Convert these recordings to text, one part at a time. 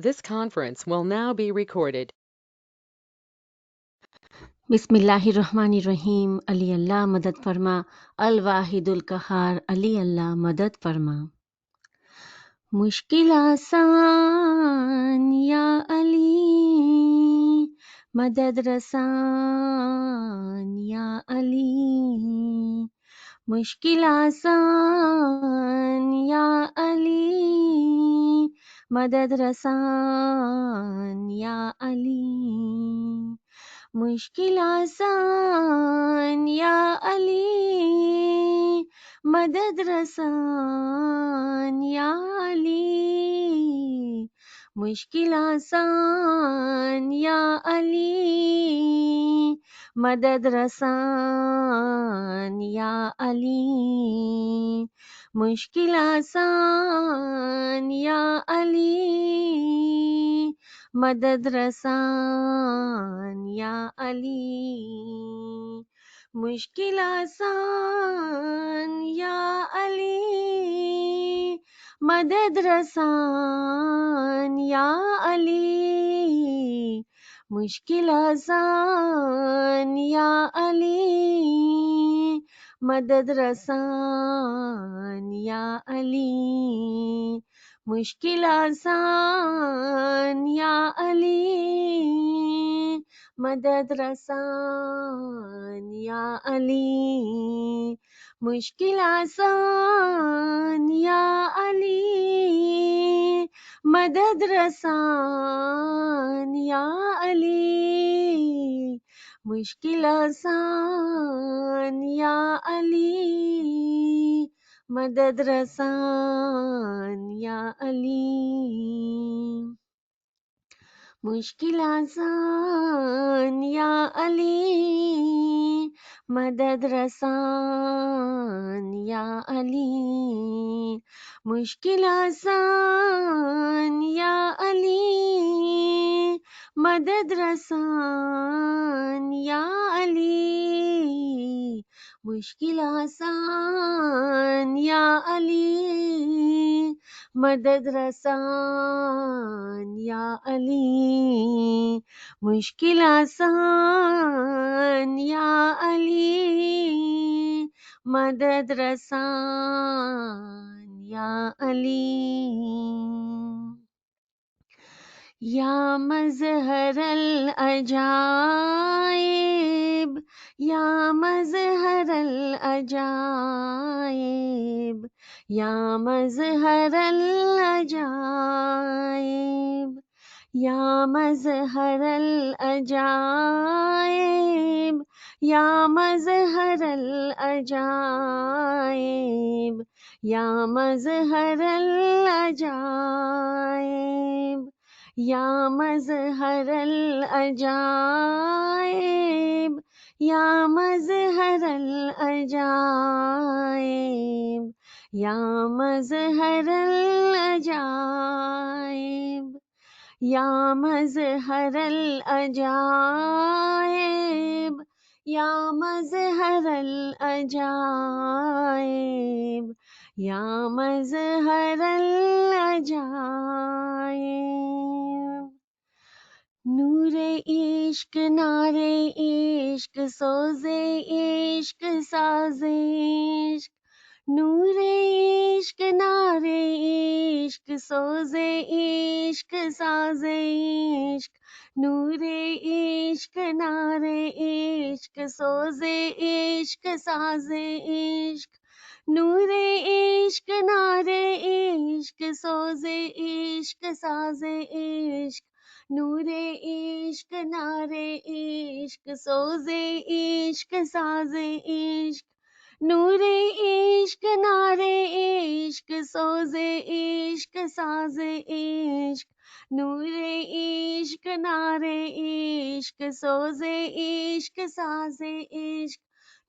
This conference will now be recorded. بسم اللہ الرحمن الرحیم. علی اللہ مدد فرما. الواحد القہار. علی اللہ مدد فرما. مشکل آسان یا علی، مدد رسان یا علی. مشکل آسان یا علی، مدد رسان یا علی. مشکل آسان یا علی، مدد رسان یا علی. مشکل آسان یا علی، مدد رسان یا علی. مشکل آسان یا علی، مدد رسان یا علی. مشکل آسان یا علی، مدد رسان یا علی. مشکل آسان یا علی، مدد رسان یا علی. مشکل آسان یا علی، مدد رسان یا علی. مشکل آسان یا علی، مدد رسان یا علی. مشکل آسان یا علی، مدد رسان یا علی. مشکل آسان یا علی، مدد رسان یا علی. مشکل آسان یا علی، مدد رسان یا علی. مشکل آسان یا علی، مدد رسان یا علی. مشکل آسان یا علی، مدد رسان یا علی. یا مظہر العجائب، یا مظہر العجائب. یا مظہر العجائب، یا مظہر العجائب. یا مظہر العجائب، یا مظہر العجائب. یا مظہر العجائب، یا مظہر العجائب. یا مظہر العجائب، یا مظہر العجائب. یا مظہر العجائب، یا مظہر العجائب. نور عشق نعرے عشق سوزے عشق سازے عشق. نور عشق نعرے عشق سوزے عشق سازے عشق. نور عشق نعرے عشق سوزے عشق سازے عشق. نور عشق نعرے عشق سوزے عشق سازے عشق. نور عشق نعرے عشق سوزے عشق سازے عشق. نور عشق نعرے عشق سوزے عشق سازے عشق. نور عشق نعرے عشق سوزے عشق سازے عشق.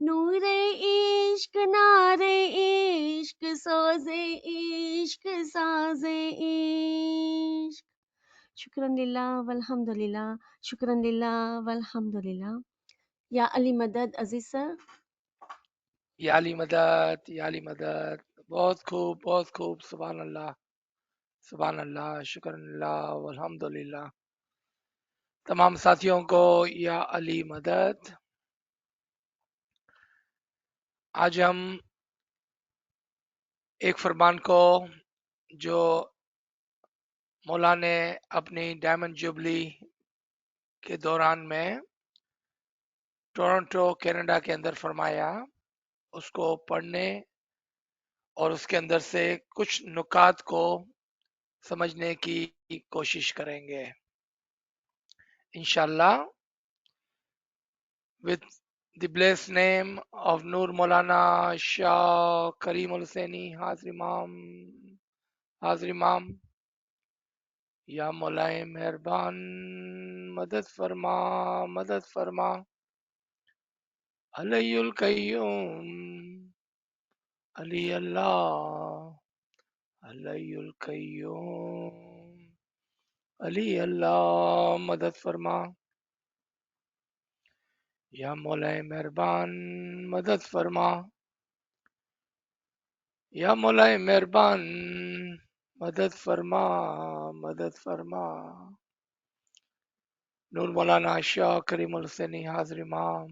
نور عشق نعرے عشق سوزے عشق سازے عشق. شکراً للہ والحمد للہ. شکراً للہ والحمد للہ. یا علی مدد. عزیز سر. یا علی مدد، یا علی مدد. بہت خوب، بہت خوب، سبحان اللہ. सुभान अल्लाह, शुक्र अल्लाह, अल्हम्दुलिल्लाह। तमाम साथियों को या अली मदद। आज हम एक फरमान को जो मौला ने अपनी डायमंड जुबली के दौरान में टोरंटो कनाडा के अंदर फरमाया, उसको पढ़ने और उसके अंदर से कुछ नुकात को समझने की कोशिश करेंगे इंशाल्लाह। with the blessed name of Nur Maulana Shah Karim Al Husaini Hazir Imam, या मौलाए मेहरबान मदद फरमा अलैयुल कय्यूम अली अल्लाह अलैयुल कय्यूम अली अल्लाह मदद फरमा, या मौलाए मेहरबान मदद फरमा, या मौलाए मेहरबान मदद फरमा मदद फरमा। नूर मौलाना शाह करीम अल हुसैनी हाजिर इमाम,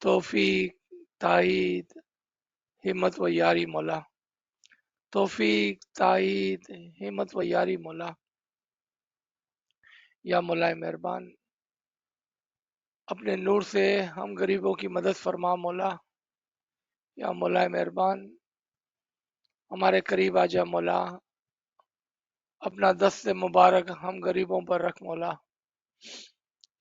तौफीक ताईद हिम्मत व यारी मौला, तौफीक ताईद हिम्मत व यारी मौला, या मौलाए मेहरबान अपने नूर से हम गरीबों की मदद फरमा मौला, या मौलाए मेहरबान हमारे करीब आजा मौला, अपना दस्त मुबारक हम गरीबों पर रख मौला,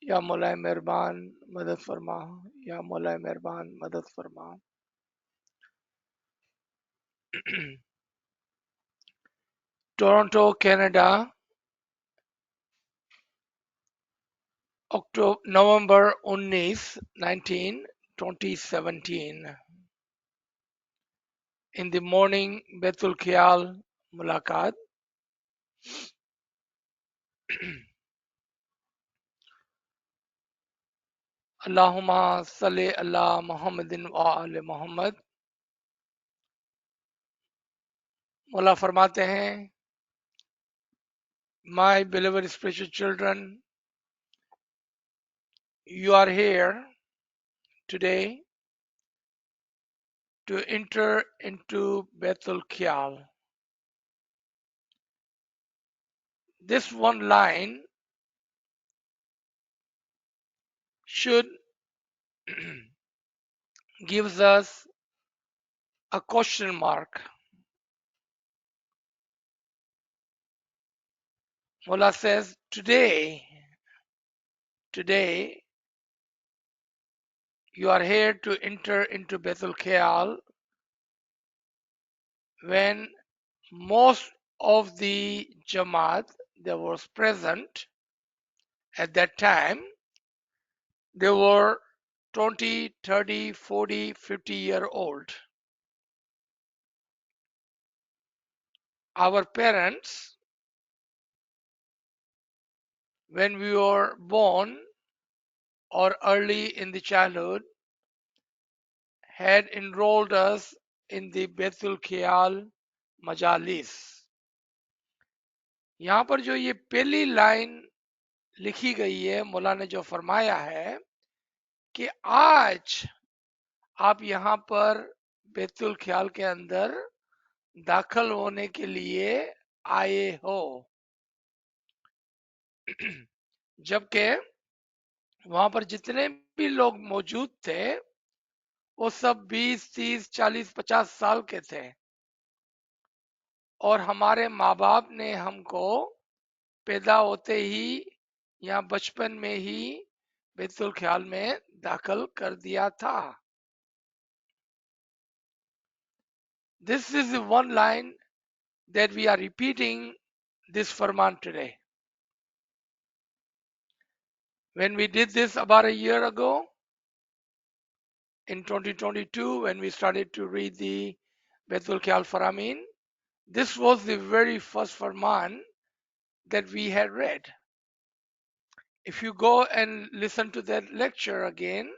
या मौलाए मेहरबान मदद फरमा, या मौलाए मेहरबान मदद फरमा। Toronto Canada, November 19 2017। In the morning Betul ख्याल मुलाकात। अल्लाहुम्मा सल्ले अला मुहम्मदिन व आले मोहम्मद। मौला फरमाते हैं, My beloved spiritual children, you are here today to enter into Baitul Khiyal. This one line should gives us a question mark. Mullah says, today you are here to enter into Baitul Khiyal when most of the Jamaat that was present at that time, they were 20, 30, 40, 50-year old. Our parents, when we were born or early in the childhood, had enrolled us in the Baitul Khiyal Majalis. यहाँ पर जो ये पहली line लिखी गई है, मौला ने जो फरमाया है कि आज आप यहाँ पर बैतुल ख्याल के अंदर दाखिल होने के लिए आए हो, जबकि वहां पर जितने भी लोग मौजूद थे वो सब 20, 30, 40, 50 साल के थे, और हमारे माँ बाप ने हमको पैदा होते ही या बचपन में ही बैतुल ख्याल में दाखिल कर दिया था। This is the one line that we are repeating this Farman today. When we did this about a year ago, in 2022, when we started to read the Baitul Khiyal Faramin, this was the very first Farman that we had read. If you go and listen to that lecture again,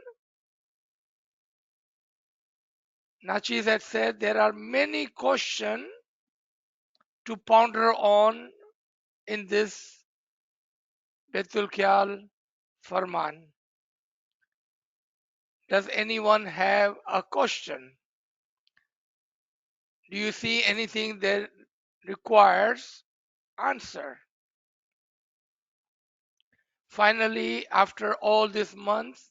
Nachis had said there are many questions to ponder on in this Betul Khyal Farman. Does anyone have a question? Do you see anything that requires answer? Finally, after all these months,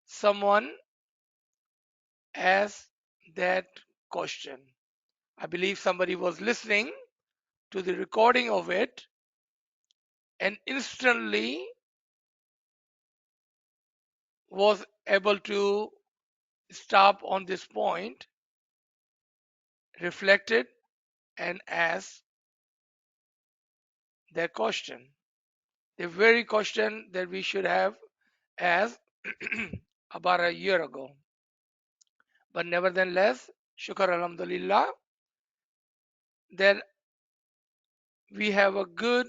someone asked that question. I believe somebody was listening to the recording of it and instantly was able to stop on this point, reflected, and asked that question. The very question that we should have asked about a year ago. But nevertheless, shukar alhamdulillah, that we have a good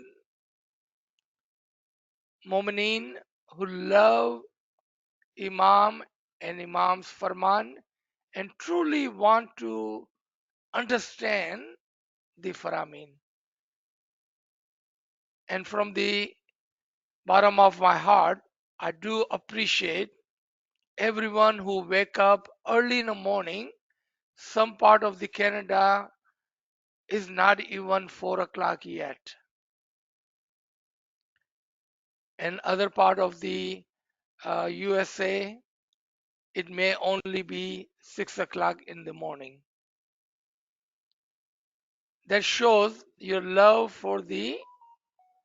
mu'mineen who love Imam and Imam's Farman and truly want to understand the Faramin. And from the bottom of my heart, I do appreciate everyone who wake up early in the morning. Some part of the Canada is not even 4 o'clock yet. And other part of the USA, it may only be 6 o'clock in the morning. That shows your love for the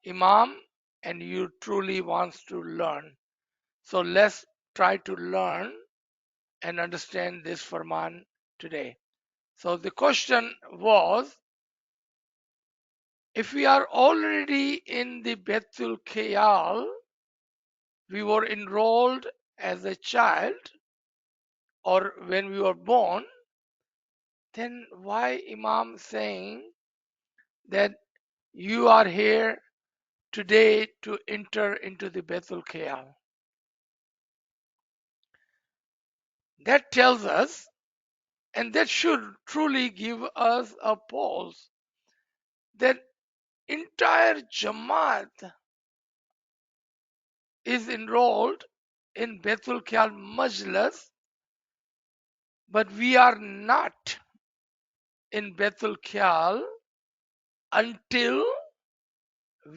Imam and you truly wants to learn. So let's try to learn and understand this Farman today. So the question was, if we are already in the Betul Khayal, we were enrolled as a child or when we were born, then why Imam saying that you are here today to enter into the Betul Khayal? That tells us, and that should truly give us a pause, that entire Jamaat is enrolled in Betul Khayal Majlis, but we are not in Betul Khayal until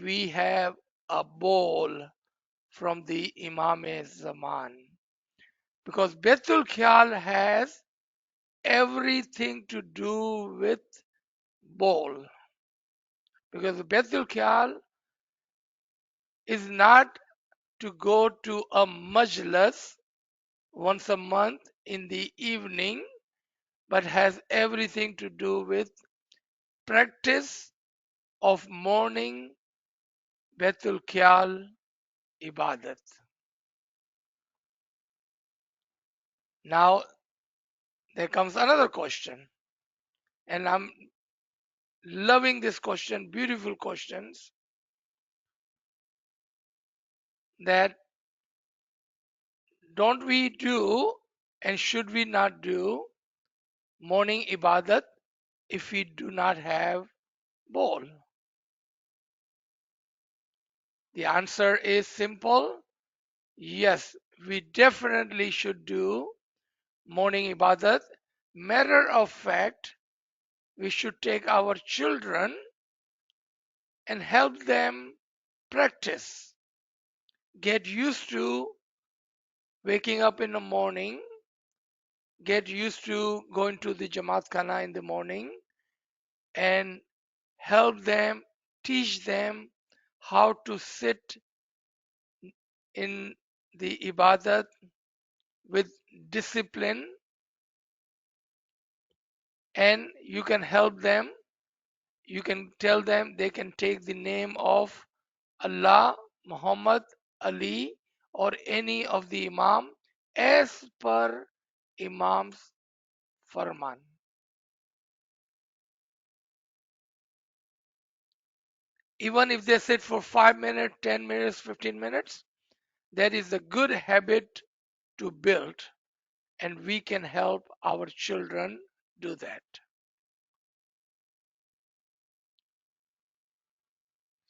we have a bowl from the Imam Zaman. Because Betul Khayal has everything to do with bowl. Because Betul Khayal is not to go to a majlis once a month in the evening, but has everything to do with practice of morning Betul Khayal Ibadat. Now there comes another question, and I'm loving this question, beautiful questions, that don't we do and should we not do morning Ibadat if we do not have bowl? The answer is simple. Yes, we definitely should do morning Ibadat. Matter of fact, we should take our children and help them practice, get used to waking up in the morning, get used to going to the Jamaat Khana in the morning, and help them, teach them how to sit in the Ibadat with discipline, and you can help them. You can tell them they can take the name of Allah, Muhammad, Ali, or any of the Imam as per Imam's Farman. Even if they sit for 5 minutes, 10 minutes, 15 minutes, that is a good habit to build, and we can help our children do that.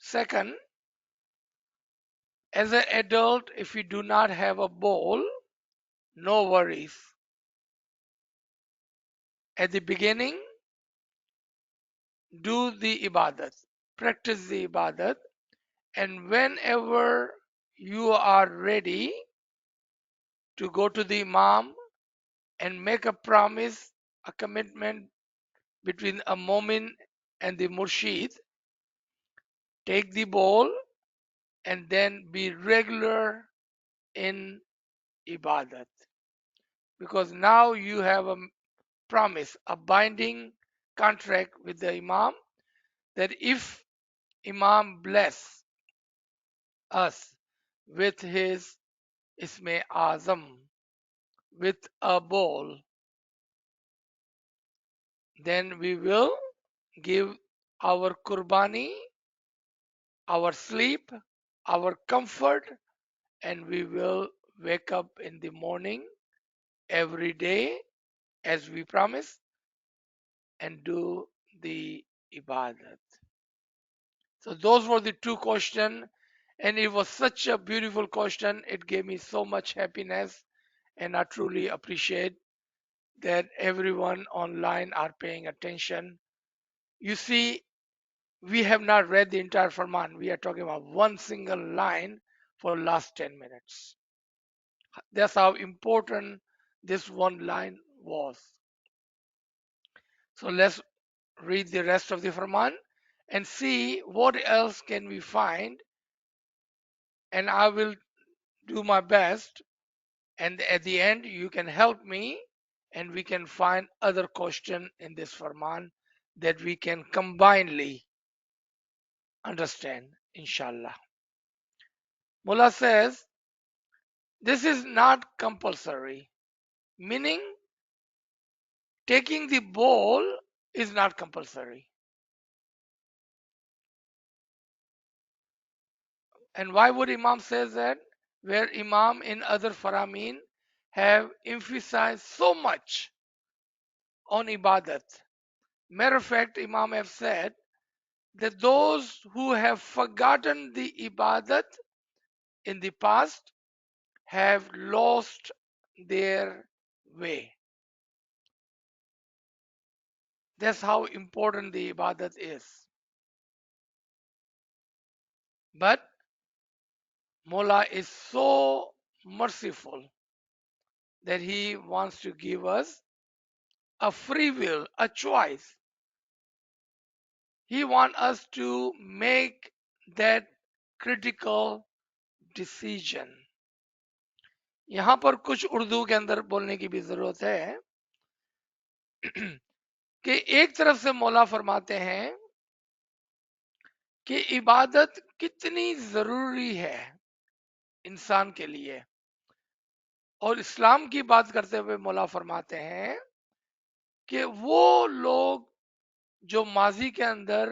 Second, as an adult, if you do not have a bowl, no worries. At the beginning, do the ibadat, practice the ibadat, and whenever you are ready to go to the Imam and make a promise, a commitment between a Momin and the Murshid, take the bowl and then be regular in ibadat. Because now you have a promise, a binding contract with the Imam that if Imam bless us with his Isme Azam, with a bowl, then we will give our kurbani, our sleep, our comfort, and we will wake up in the morning every day as we promise and do the ibadat. So those were the two questions, and it was such a beautiful question. It gave me so much happiness, and I truly appreciate that everyone online are paying attention. You see, we have not read the entire Farman. We are talking about one single line for last 10 minutes. That's how important this one line was. So let's read the rest of the Farman and see what else can we find, and I will do my best, and at the end you can help me and we can find other question in this Farman that we can combinedly understand, inshallah. Mullah says this is not compulsory, meaning taking the bowl is not compulsory. And why would Imam says that? Where Imam in other Faramin have emphasized so much on ibadat. Matter of fact, Imam have said that those who have forgotten the ibadat in the past have lost their way. That's how important the ibadat is. But Mola is so merciful that he wants to give us a free will, a choice. He wants us to make that critical decision. यहां पर कुछ उर्दू के अंदर बोलने की भी जरूरत है कि एक तरफ से मौला फरमाते हैं कि इबादत कितनी जरूरी है इंसान के लिए, और इस्लाम की बात करते हुए मौला फरमाते हैं कि वो लोग जो माजी के अंदर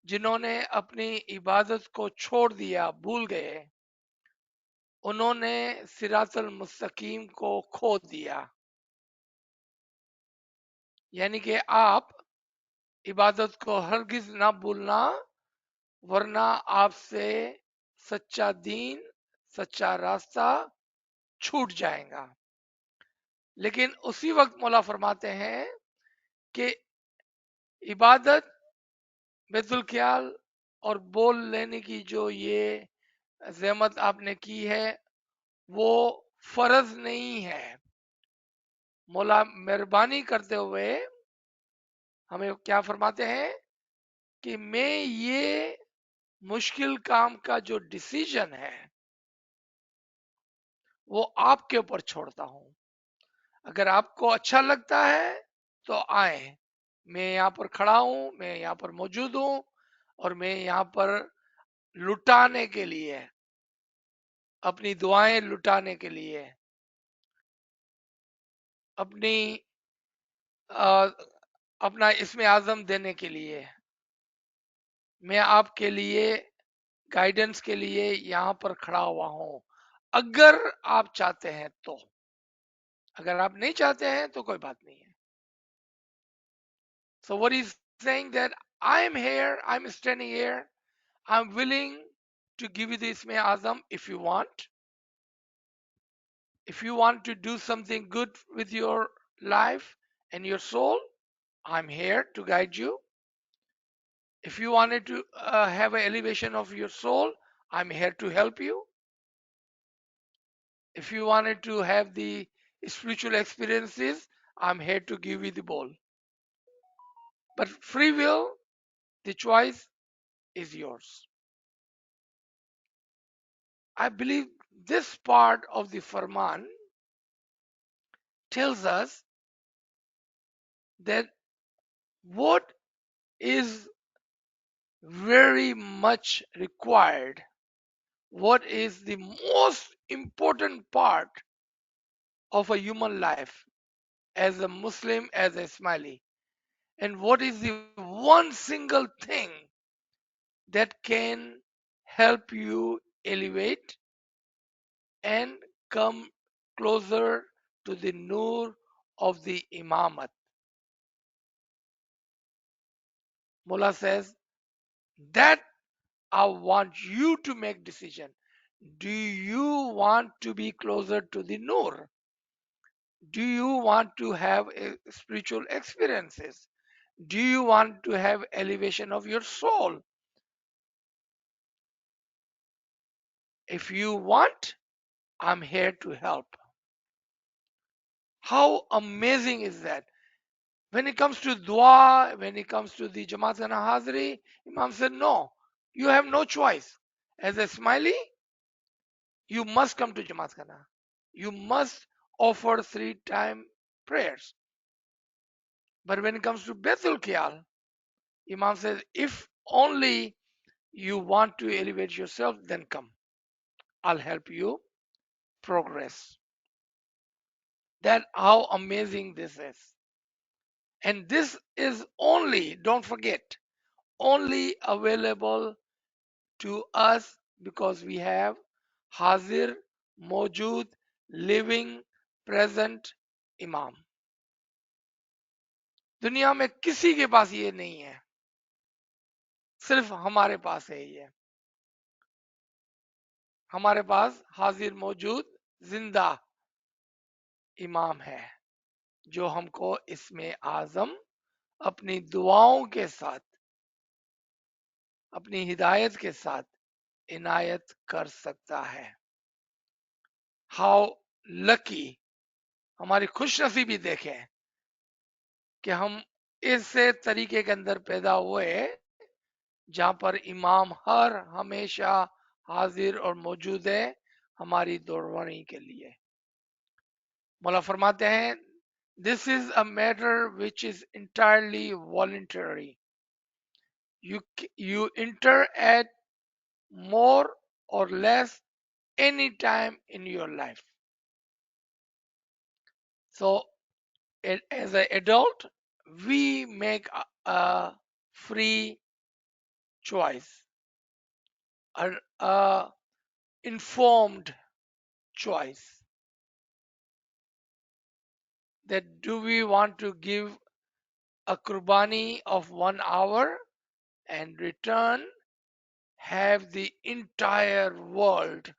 जिन्होंने अपनी इबादत को छोड़ दिया, भूल गए, उन्होंने सिरातुल मुस्तकीम को खो दिया। यानी कि आप इबादत को हरगिज ना भूलना, वरना आपसे सच्चा दीन, सच्चा रास्ता छूट जाएगा। लेकिन उसी वक्त मौला फरमाते हैं कि इबादत बेतुल ख्याल और बोल लेने की जो ये ज़हमत आपने की है वो फर्ज नहीं है। मौला मेहरबानी करते हुए हमें क्या फरमाते हैं कि मैं ये मुश्किल काम का जो डिसीजन है वो आपके ऊपर छोड़ता हूं। अगर आपको अच्छा लगता है तो आए, मैं यहाँ पर खड़ा हूं, मैं यहाँ पर मौजूद हूं, और मैं यहाँ पर लुटाने के लिए, अपनी दुआएं लुटाने के लिए, अपनी अपना इसमें आजम देने के लिए, मैं आपके लिए गाइडेंस के लिए यहाँ पर खड़ा हुआ हूं, अगर आप चाहते हैं तो। अगर आप नहीं चाहते हैं तो कोई बात नहीं है। So what he's saying that I'm here, I'm standing here, I'm willing to give you the Isme Azam if you want. If you want to do something good with your life and your soul, I'm here to guide you. If you wanted to have an elevation of your soul, I'm here to help you. If you wanted to have the spiritual experiences, I'm here to give you the ball. But free will, the choice is yours. I believe this part of the Farman tells us that what is very much required, what is the most important part of a human life as a Muslim, as a Ismaili, and what is the one single thing that can help you elevate and come closer to the nur of the Imamat. Mullah says that I want you to make decision. Do you want to be closer to the nur? Do you want to have spiritual experiences? Do you want to have elevation of your soul? If you want, I'm here to help. How amazing is that? When it comes to dua, when it comes to the Jamaat Khana Hazri, Imam said, no, you have no choice. As a Ismaili, you must come to Jamaat Khana. You must offer 3-time prayers. But when it comes to Baitul Qiyal, Imam says, if only you want to elevate yourself, then come. I'll help you progress. That how amazing this is. And this is only, don't forget, only available to us because we have Hazir, Mojud, living, present Imam. दुनिया में किसी के पास ये नहीं है, सिर्फ हमारे पास है ये. हमारे पास हाजिर मौजूद जिंदा इमाम है जो हमको इसमें आजम अपनी दुआओं के साथ, अपनी हिदायत के साथ इनायत कर सकता है. हाउ लकी, हमारी खुशनसीबी देखें कि हम ऐसे तरीके के अंदर पैदा हुए जहां पर इमाम हर हमेशा हाजिर और मौजूद है हमारी दौड़वानी के लिए. मौला फरमाते हैं, this is a matter which is entirely voluntary. You enter at more or less any time in your life. So as an adult, we make a free choice, a informed choice, that do we want to give a qurbani of 1 hour and return have the entire world,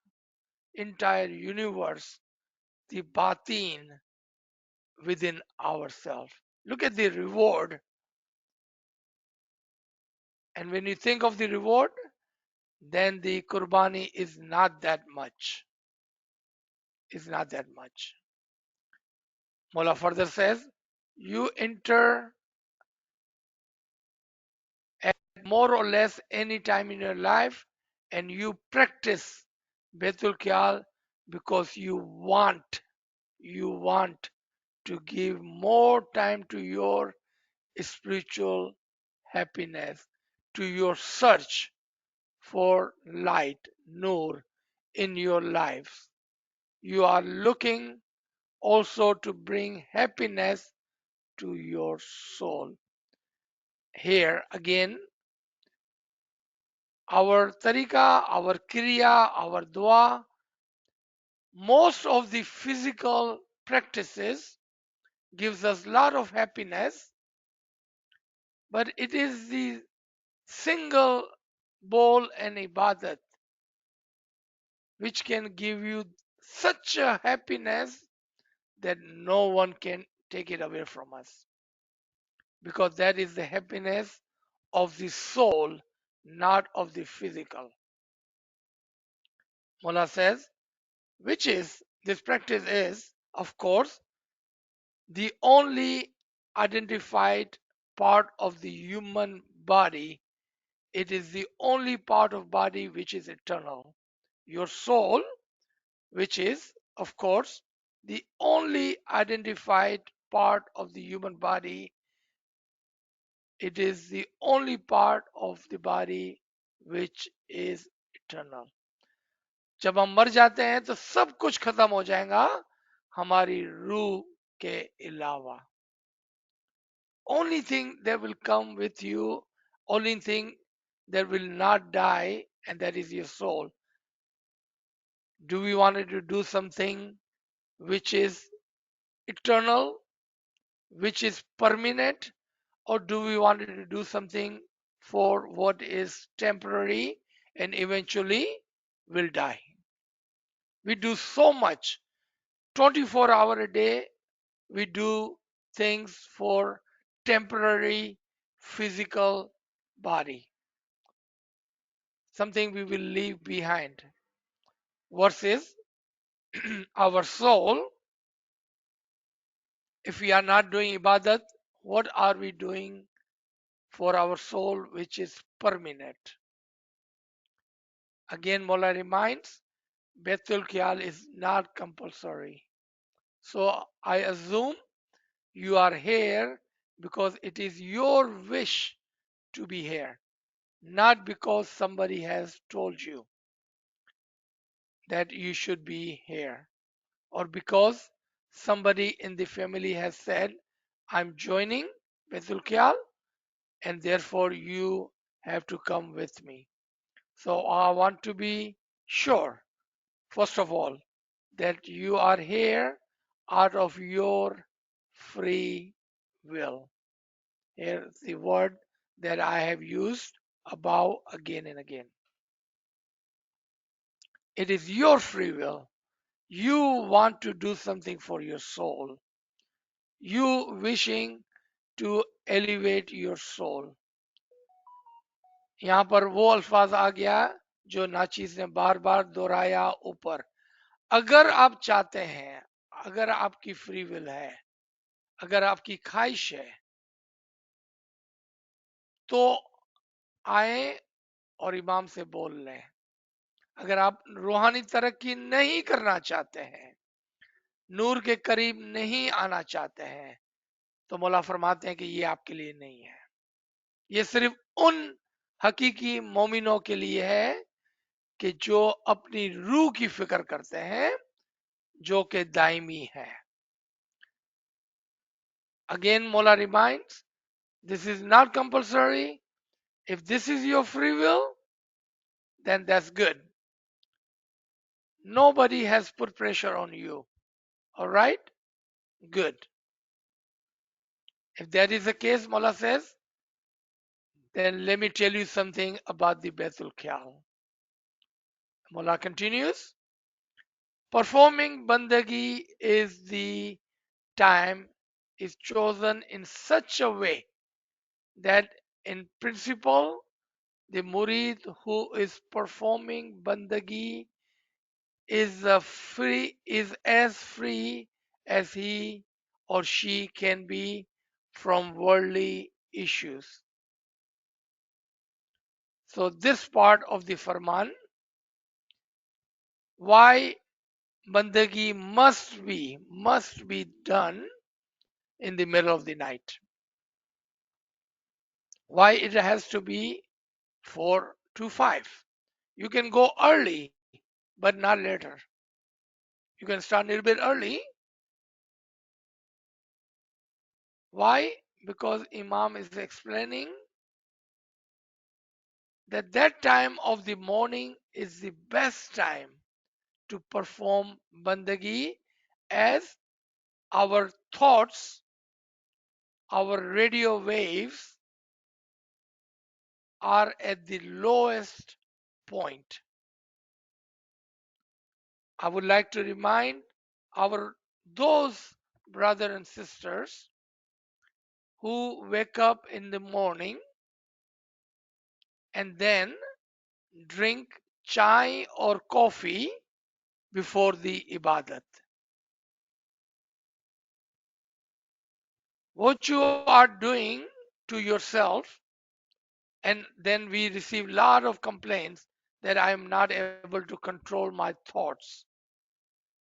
entire universe, the batin within ourselves. Look at the reward. And when you think of the reward, then the qurbani is not that much. Is not that much. Mullah further says, you enter at more or less any time in your life and you practice Betul Kyal because you want to give more time to your spiritual happiness, to your search for light, nur in your lives. You are looking also to bring happiness to your soul. Here again, our tariqa, our kriya, our dua, most of the physical practices gives us a lot of happiness, but it is the single बोल and ibadat, which can give you such a happiness that no one can take it away from us, because that is the happiness of the soul, not of the physical. Mullah says, which is, this practice is, of course, the only identified part of the human body. It is the only part of body which is eternal. Your soul, which is, of course, the only identified part of the human body, it is the only part of the body which is eternal. जब हम मर जाते हैं तो सब कुछ खत्म हो जाएगा हमारी रूह के अलावा. Only thing that will come with you, only thing that will not die, and that is your soul. Do we want to do something which is eternal, which is permanent, or do we want to do something for what is temporary and eventually will die? We do so much, 24 hours a day, we do things for temporary physical body, something we will leave behind, versus our soul. If we are not doing ibadat, what are we doing for our soul which is permanent? Again, Mola reminds, Betul Khyal is not compulsory. So I assume you are here because it is your wish to be here, not because somebody has told you that you should be here, or because somebody in the family has said, I'm joining Betul Khyal and therefore you have to come with me. So I want to be sure, first of all, that you are here out of your free will. Here's the word that I have used above again and again. It is your free will. You want to do something for your soul. You wishing to elevate your soul. यहाँ पर वो अल्फाज आ गया जो नाचीज ने बार बार दोहराया ऊपर. अगर आप चाहते हैं, अगर आपकी फ्री विल है, अगर आपकी ख्वाहिश है, तो आए और इमाम से बोल लें. अगर आप रूहानी तरक्की नहीं करना चाहते हैं, नूर के करीब नहीं आना चाहते हैं, तो मौला फरमाते हैं कि ये आपके लिए नहीं है. ये सिर्फ उन हकीकी मोमिनों के लिए है कि जो अपनी रूह की फिक्र करते हैं, जो कि दायमी है. Again, Mola reminds, this is not compulsory. If this is your free will, then that's good. Nobody has put pressure on you. All right? Good. If that is the case, Mola says, then let me tell you something about the Betul Khyal. Mola continues, performing bandagi is the time is chosen in such a way that in principle the murid who is performing bandagi is as free as he or she can be from worldly issues. So this part of the Farman, why bandagi must be done in the middle of the night. Why it has to be 4 to 5. You can go early, but not later. You can start a little bit early. Why? Because Imam is explaining that that time of the morning is the best time to perform bandagi, as our thoughts, our radio waves are at the lowest point. I would like to remind those brothers and sisters who wake up in the morning and then drink chai or coffee before the ibadat. What you are doing to yourself, and then we receive a lot of complaints that I am not able to control my thoughts.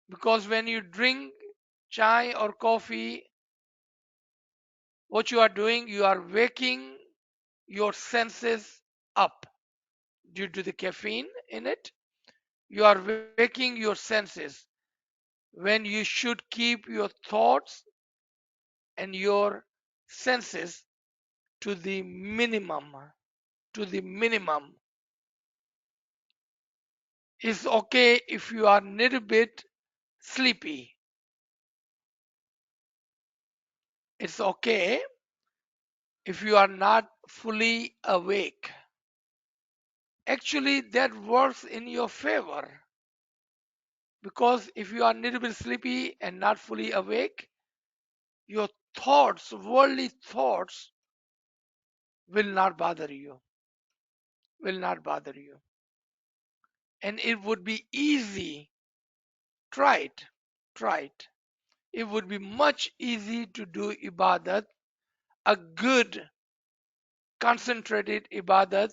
Because when you drink chai or coffee, what you are doing, you are waking your senses up due to the caffeine in it. You are waking your senses when you should keep your thoughts and your senses to the minimum. To the minimum. It's okay if you are a little bit sleepy. It's okay if you are not fully awake. Actually, that works in your favor because if you are a little bit sleepy and not fully awake, your thoughts, worldly thoughts, will not bother you. Will not bother you. And it would be easy. Try it. Try it. It would be much easy to do ibadat, a good concentrated ibadat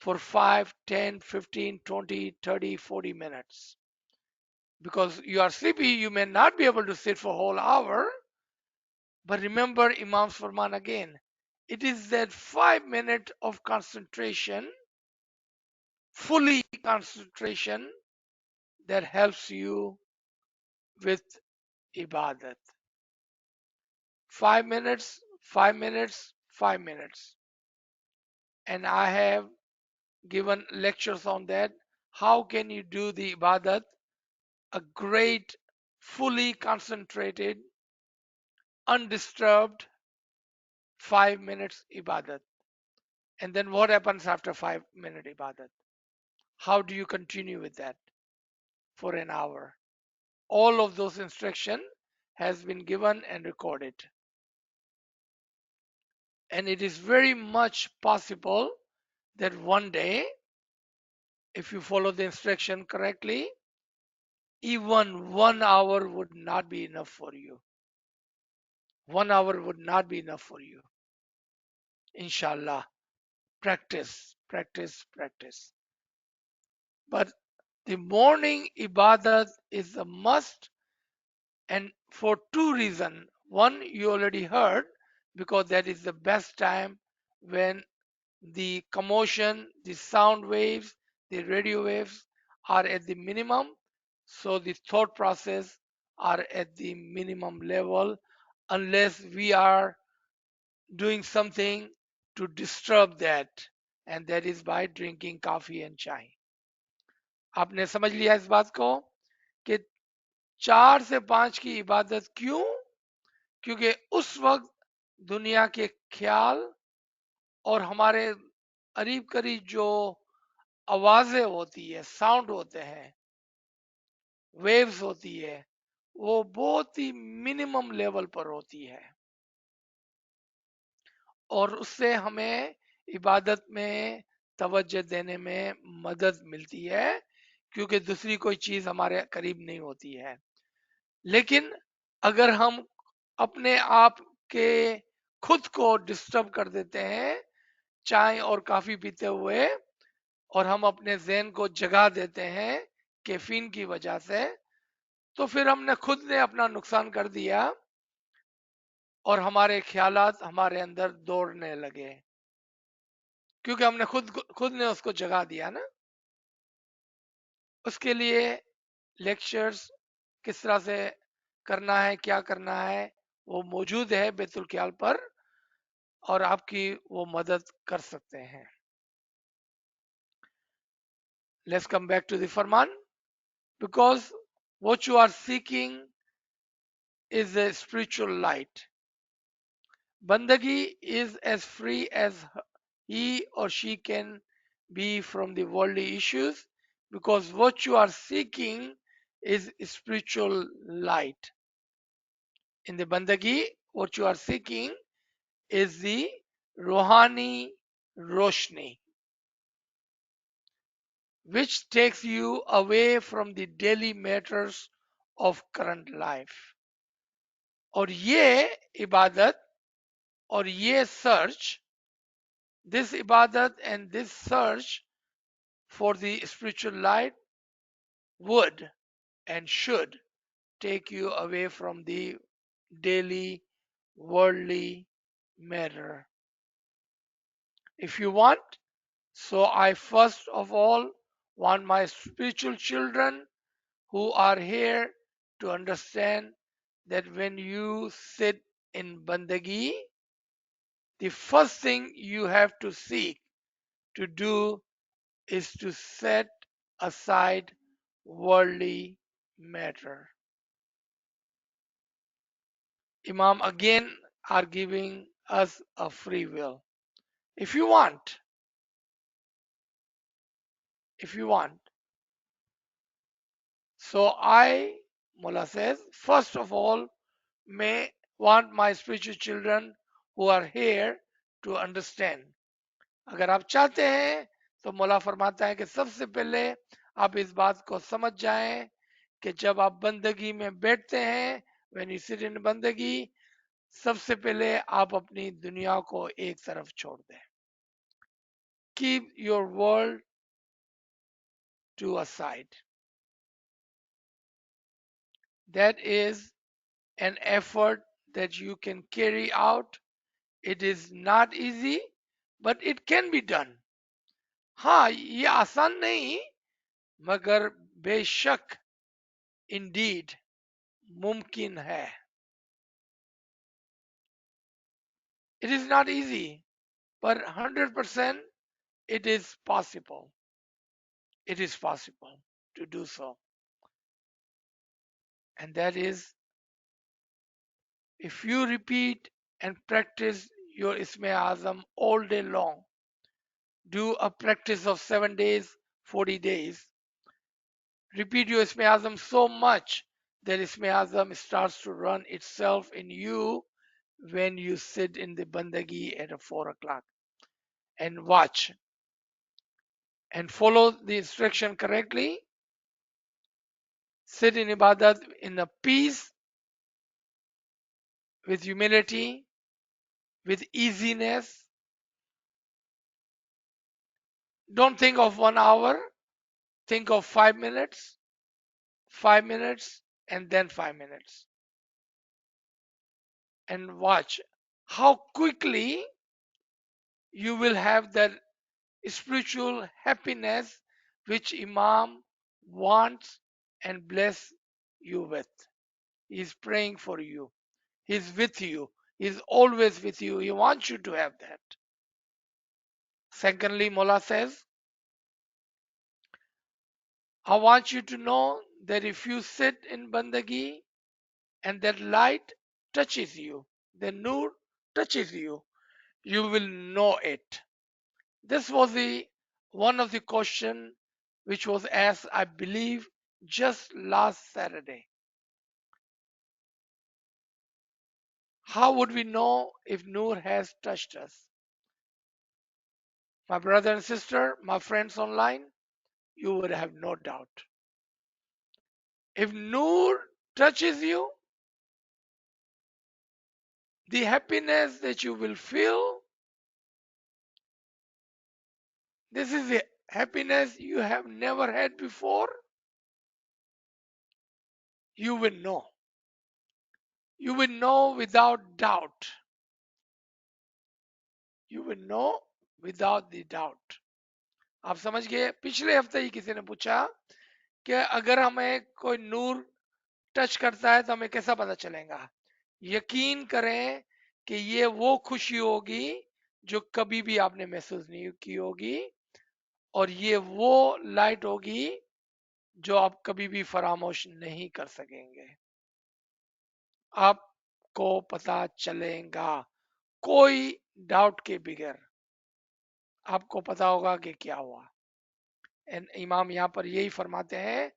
for 5, 10, 15, 20, 30, 40 minutes. Because you are sleepy, you may not be able to sit for a whole hour. But remember Imam's Farman again. It is that 5 minutes of concentration, fully concentration, that helps you with ibadat. 5 minutes, 5 minutes, 5 minutes. And I have given lectures on that. How can you do the ibadat? A great, fully concentrated, undisturbed 5 minutes ibadat. And then what happens after 5 minute ibadat? How do you continue with that for an hour? All of those instruction has been given and recorded. And it is very much possible that one day, if you follow the instruction correctly, even 1 hour would not be enough for you. 1 hour would not be enough for you. Inshallah. Practice, practice, practice. But the morning ibadat is a must, and for two reasons. One, you already heard, because that is the best time when the commotion, the sound waves, the radio waves are at the minimum. So the thought process are at the minimum level unless we are doing something to disturb that, and that is by drinking coffee and chai. आपने समझ लिया इस बात को कि 4 से 5 की इबादत क्यों? क्योंकि उस वक्त दुनिया के ख्याल और हमारे करीब करीब जो आवाजें होती है, साउंड होते हैं, वेव्स होती है, वो बहुत ही मिनिमम लेवल पर होती है और उससे हमें इबादत में तवज्जो देने में मदद मिलती है क्योंकि दूसरी कोई चीज हमारे करीब नहीं होती है। लेकिन अगर हम अपने आप के खुद को डिस्टर्ब कर देते हैं चाय और कॉफी पीते हुए और हम अपने ज़हन को जगा देते हैं कैफीन की वजह से, तो फिर हमने खुद ने अपना नुकसान कर दिया और हमारे ख्यालात हमारे अंदर दौड़ने लगे क्योंकि हमने खुद ने उसको जगा दिया ना। उसके लिए लेक्चर्स किस तरह से करना है, क्या करना है, वो मौजूद है बैतुल ख्याल पर और आपकी वो मदद कर सकते हैं। Let's come back to the Farman, because what you are seeking is a spiritual light. Bandagi is as free as he or she can be from the worldly issues, because what you are seeking is spiritual light. In the bandagi, what you are seeking is the rohani roshni, which takes you away from the daily matters of current life. और ये इबादत और ये search, this ibadat and this search for the spiritual light would and should take you away from the daily worldly matter. If you want, so I first of all want my spiritual children who are here to understand that when you sit in bandagi, the first thing you have to seek to do is to set aside worldly matter. Imam again are giving us a free will. If you want, if you want. So Mullah says, first of all, may want my spiritual children who are here to understand. अगर आप चाहते हैं तो मौला फरमाता है कि सबसे पहले आप इस बात को समझ जाएं कि जब आप बंदगी में बैठते हैं, when you sit in बंदगी, सबसे पहले आप अपनी दुनिया को एक तरफ छोड़ दें. Keep your world to a side. That is an effort that you can carry out. It is not easy, but it can be done. हाँ, ये आसान नहीं, मगर बेशक indeed मुमकिन है. It is not easy, but 100% it is possible. It is possible to do so. And that is, if you repeat and practice your Isme Azam all day long, do a practice of 7 days, 40 days, repeat your Isme Azam so much that Isme Azam starts to run itself in you when you sit in the Bandagi at 4 o'clock, and watch and follow the instruction correctly. Sit in Ibadat in a peace, with humility, with easiness. Don't think of 1 hour, think of 5 minutes, 5 minutes, and then 5 minutes. And watch how quickly you will have that spiritual happiness which Imam wants and bless you with. He's praying for you. He's with you. He's always with you. He wants you to have that. Secondly, Mullah says, I want you to know that if you sit in Bandagi and that light touches you, the Noor touches you, you will know it. This was the one of the question which was asked, I believe, just last Saturday. How would we know if Noor has touched us? My brother and sister, my friends online, you would have no doubt. If Noor touches you, the happiness that you will feel, this is the happiness you have never had before. You will know. You will know without doubt. You will know without the doubt. आप समझ गए? पिछले हफ्ते ही किसी ने पूछा कि अगर हमें कोई नूर टच करता है तो हमें कैसा पता चलेगा? यकीन करें कि ये वो खुशी होगी जो कभी भी आपने महसूस नहीं की होगी, और ये वो लाइट होगी जो आप कभी भी फरामोश नहीं कर सकेंगे. आपको पता चलेगा कोई डाउट के बगैर. आपको पता होगा कि क्या हुआ। एंड इमाम यहाँ पर यही फरमाते हैं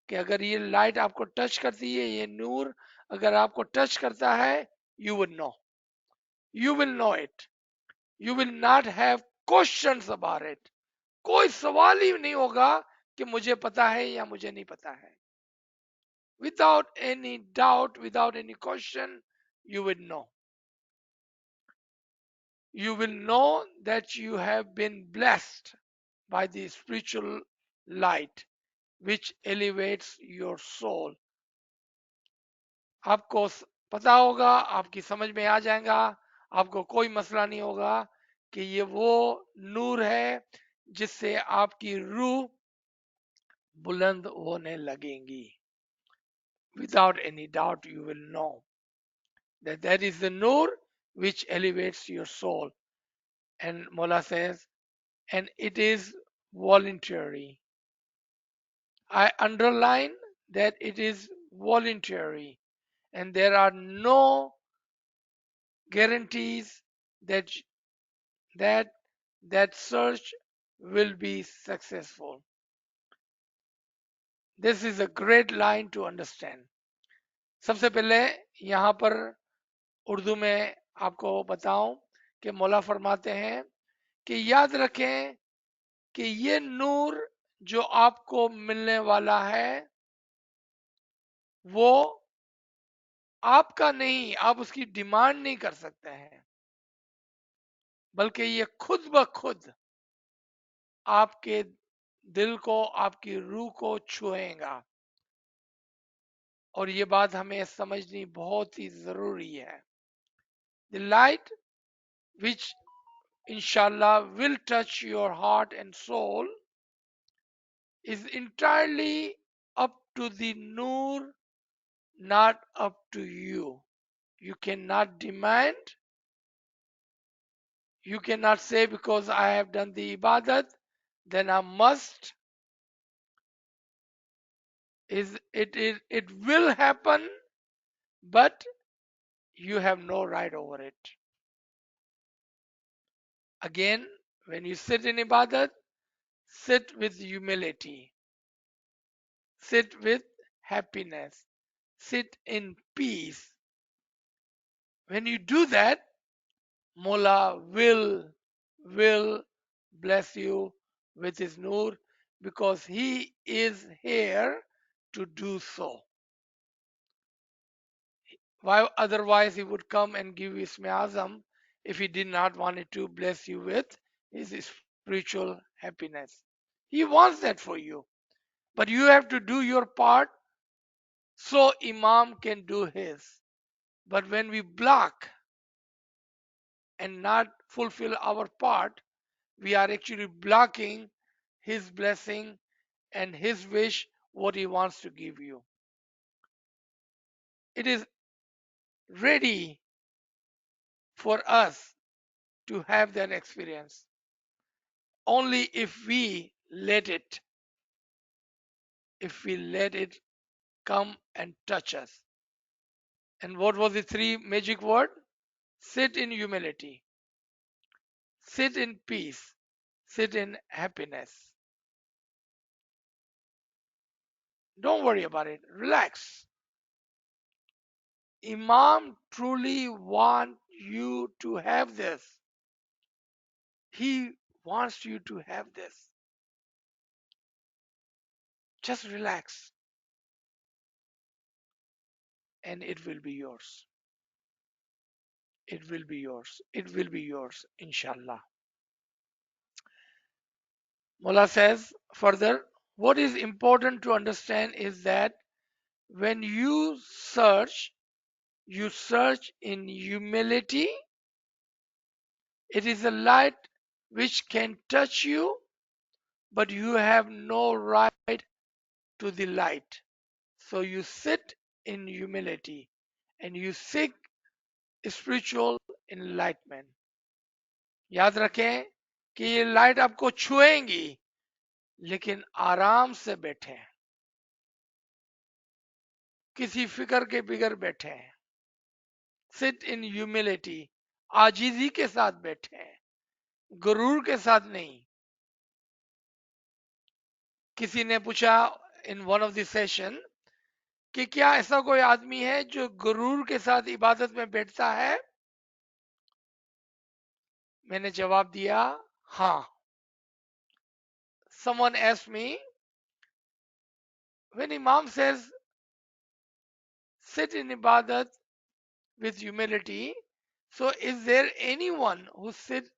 कि अगर ये लाइट आपको टच करती है, ये नूर अगर आपको टच करता है, you will know, you will know it, you will not have questions about it. कोई सवाल ही नहीं होगा कि मुझे पता है या मुझे नहीं पता है। Without any doubt, without any question, you will know. You will know that you have been blessed by the spiritual light which elevates your soul. आपको पता होगा, आपकी समझ में आ जाएगा, आपको कोई मसला नहीं होगा कि ये वो नूर है जिससे आपकी रूह बुलंद होने लगेंगी। Without any doubt, you will know that that is the nur which elevates your soul. And Mola says, and it is voluntary. I underline that it is voluntary, and there are no guarantees that that that search will be successful. This is a great line to understand. सबसे पहले यहाँ पर उर्दू में आपको बताऊं कि मौला फरमाते हैं कि याद रखें कि ये नूर जो आपको मिलने वाला है वो आपका नहीं, आप उसकी डिमांड नहीं कर सकते हैं, बल्कि ये खुद ब खुद आपके दिल को, आपकी रूह को छुएगा। और ये बात हमें समझनी बहुत ही जरूरी है। The light which inshallah will touch your heart and soul is entirely up to the nur, not up to you. You cannot demand, you cannot say because I have done the ibadat, then I must. It will happen, but you have no right over it. Again, when you sit in ibadat, sit with humility, sit with happiness, sit in peace. When you do that, Mola will bless you with his nur because he is here to do so. Why otherwise he would come and give you Ismi Azam if he did not want to bless you with his spiritual happiness. He wants that for you. But you have to do your part so Imam can do his. But when we block and not fulfill our part, we are actually blocking his blessing and his wish, what he wants to give you. It is ready for us to have that experience only if we let it, come and touch us. And what was the three magic word? Sit in humility, sit in peace, sit in happiness. Don't worry about it, relax. Imam truly want you to have this. He wants you to have this. Just relax and it will be yours. It will be yours. It will be yours, inshallah. Mullah says further, what is important to understand is that when you search in humility. It is a light which can touch you, but you have no right to the light. So you sit in humility and you seek spiritual enlightenment. याद रखें कि ये light आपको छुएंगी, लेकिन आराम से बैठे, किसी फिक्र के बिगर बैठे, सिट इन ह्यूमिलिटी, आजीजी के साथ बैठे, गुरूर के साथ नहीं। किसी ने पूछा in one of the session कि क्या ऐसा कोई आदमी है जो गुरूर के साथ इबादत में बैठता है? मैंने जवाब दिया हाँ। Someone asked me, when Imam says sit in ibadat with humility, so is there anyone who sits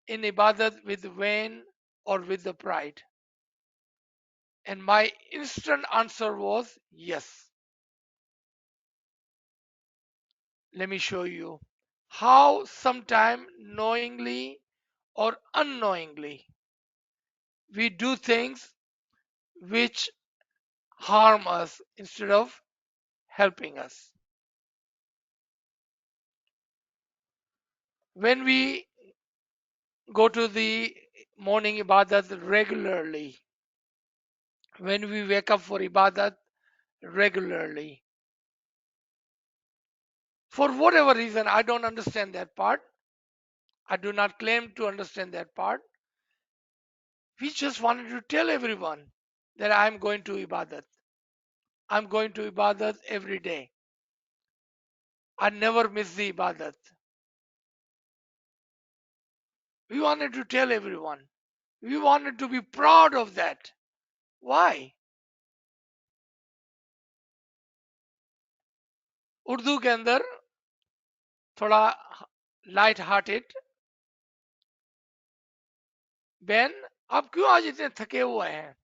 in ibadat with vain or with the pride? And my instant answer was yes. Let me show you how sometime knowingly or unknowingly we do things which harm us instead of helping us. When we go to the morning ibadat regularly, when we wake up for ibadat regularly, for whatever reason, I don't understand that part. I do not claim to understand that part. We just wanted to tell everyone that I'm going to ibadat. I'm going to ibadat every day. I never miss the ibadat. We wanted to tell everyone. We wanted to be proud of that. Why? Urdu के अंदर थोड़ा light hearted, Ben आप क्यों आज इतने थके हुए हैं?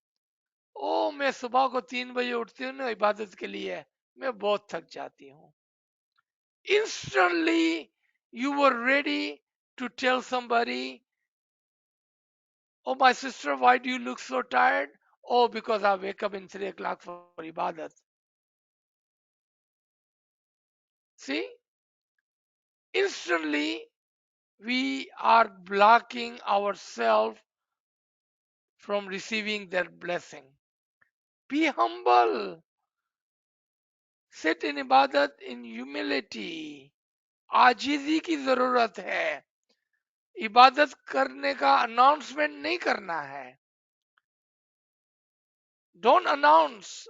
ओ मैं सुबह को 3 बजे उठती हूँ ना इबादत के लिए, मैं बहुत थक जाती हूँ. Instantly you were ready to tell somebody, oh my sister, why do you look so tired? Oh, because I wake up in 3 o'clock for ibadat. See, instantly we are blocking ourselves from receiving their blessing. Be humble. Sit in ibadat in humility. आजीजी की जरूरत है. इबादत करने का announcement नहीं करना है. Don't announce,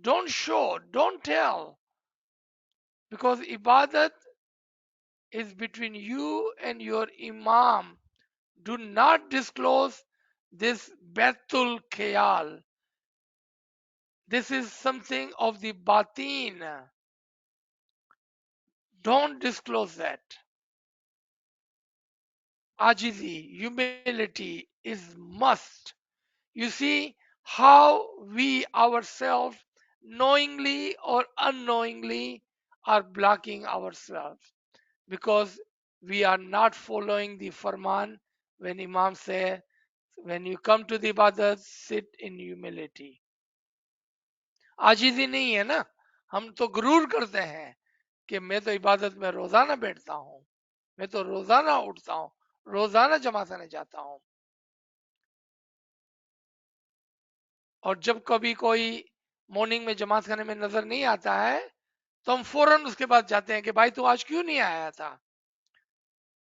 don't show, don't tell. Because ibadat is between you and your imam. Do not disclose this Betul Khayal. This is something of the batin. Don't disclose that. Ajizi, humility is must. You see how we ourselves, knowingly or unknowingly, are blocking ourselves because we are not following the Farman when Imam say, when you come to the ibadat, sit in humility. आजीजी नहीं है ना, हम तो गुरूर करते हैं कि मैं तो इबादत में रोजाना बैठता हूँ, मैं तो रोजाना उठता हूँ, रोजाना जमात खाने जाता हूँ. और जब कभी कोई मॉर्निंग में जमात खाने में नजर नहीं आता है तो हम फौरन उसके पास जाते हैं कि भाई तू आज क्यों नहीं आया था?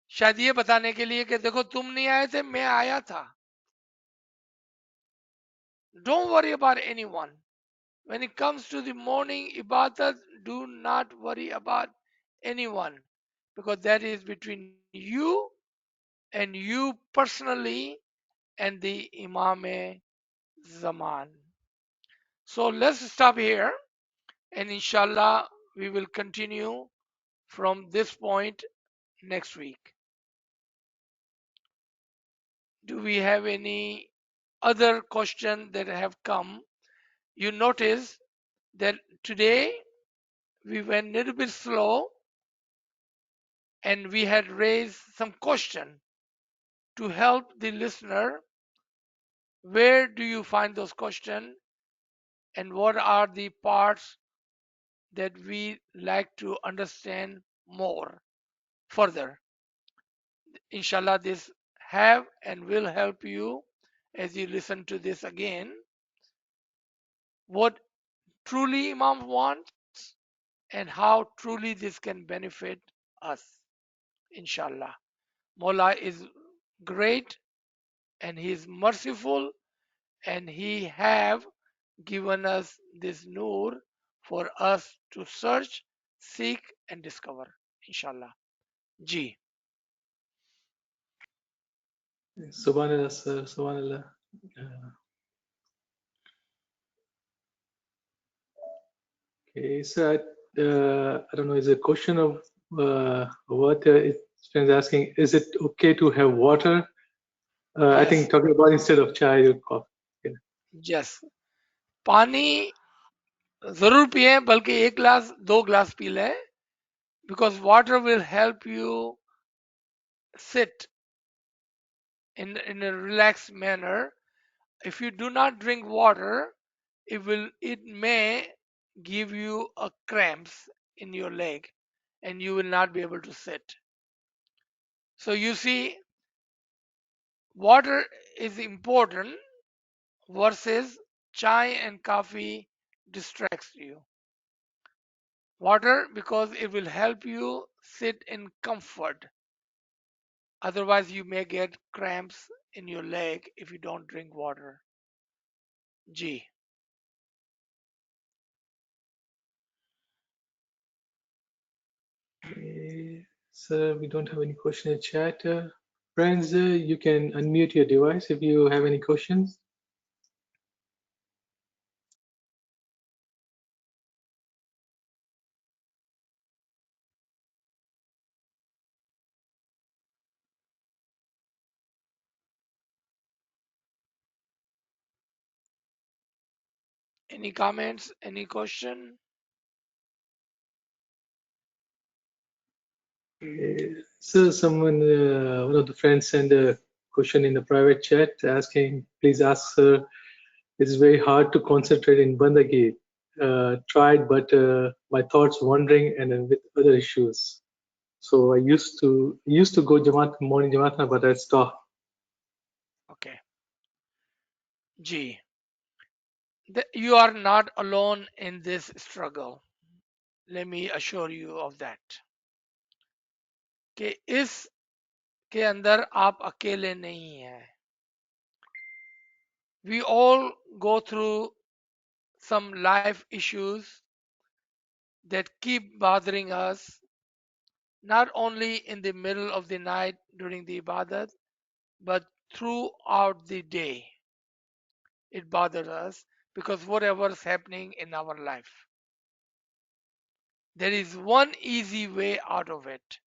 शायद ये बताने के लिए कि देखो तुम नहीं आए थे, मैं आया था. Don't worry about anyone. When it comes to the morning ibadat, do not worry about anyone because that is between you and you personally and the Imam Zaman. So let's stop here and inshallah we will continue from this point next week. Do we have any other question that have come? You notice that today we went a little bit slow and we had raised some question to help the listener. Where do you find those questions and what are the parts that we like to understand more further? Inshallah, this have and will help you as you listen to this again. What truly Imam wants and how truly this can benefit us. Inshallah. Mola is great, and He is merciful, and He have given us this Noor for us to search, seek, and discover. Inshallah. Ji. Subhanallah, sir. Subhanallah. Okay, so I don't know. Is a question of what friends asking? Is it okay to have water? I Yes. think talking about instead of chai or coffee. Yeah. Yes. पानी जरूर पिए, बल्कि 1 glass 2 glass P लें, because water will help you sit in a relaxed manner. If you do not drink water, it may give you a cramps in your leg, and you will not be able to sit. So you see, water is important versus chai and coffee distracts you. Water, because it will help you sit in comfort. Otherwise, you may get cramps in your leg if you don't drink water. G. Okay, so we don't have any question in chat. Friends, you can unmute your device if you have any questions. Any comments? Any question? So someone, one of the friends sent a question in the private chat asking, please ask sir, it's very hard to concentrate in Bandagi. Tried, but my thoughts wandering and with other issues. So I used to go Jamaat, morning Jamaat, but I stopped. Okay. G. You are not alone in this struggle. Let me assure you of that. कि इसके अंदर आप अकेले नहीं हैं. We all go through some life issues that keep bothering us, not only in the middle of the night during the ibadat, but throughout the day. It bothers us because whatever's happening in our life, there is one easy way out of it,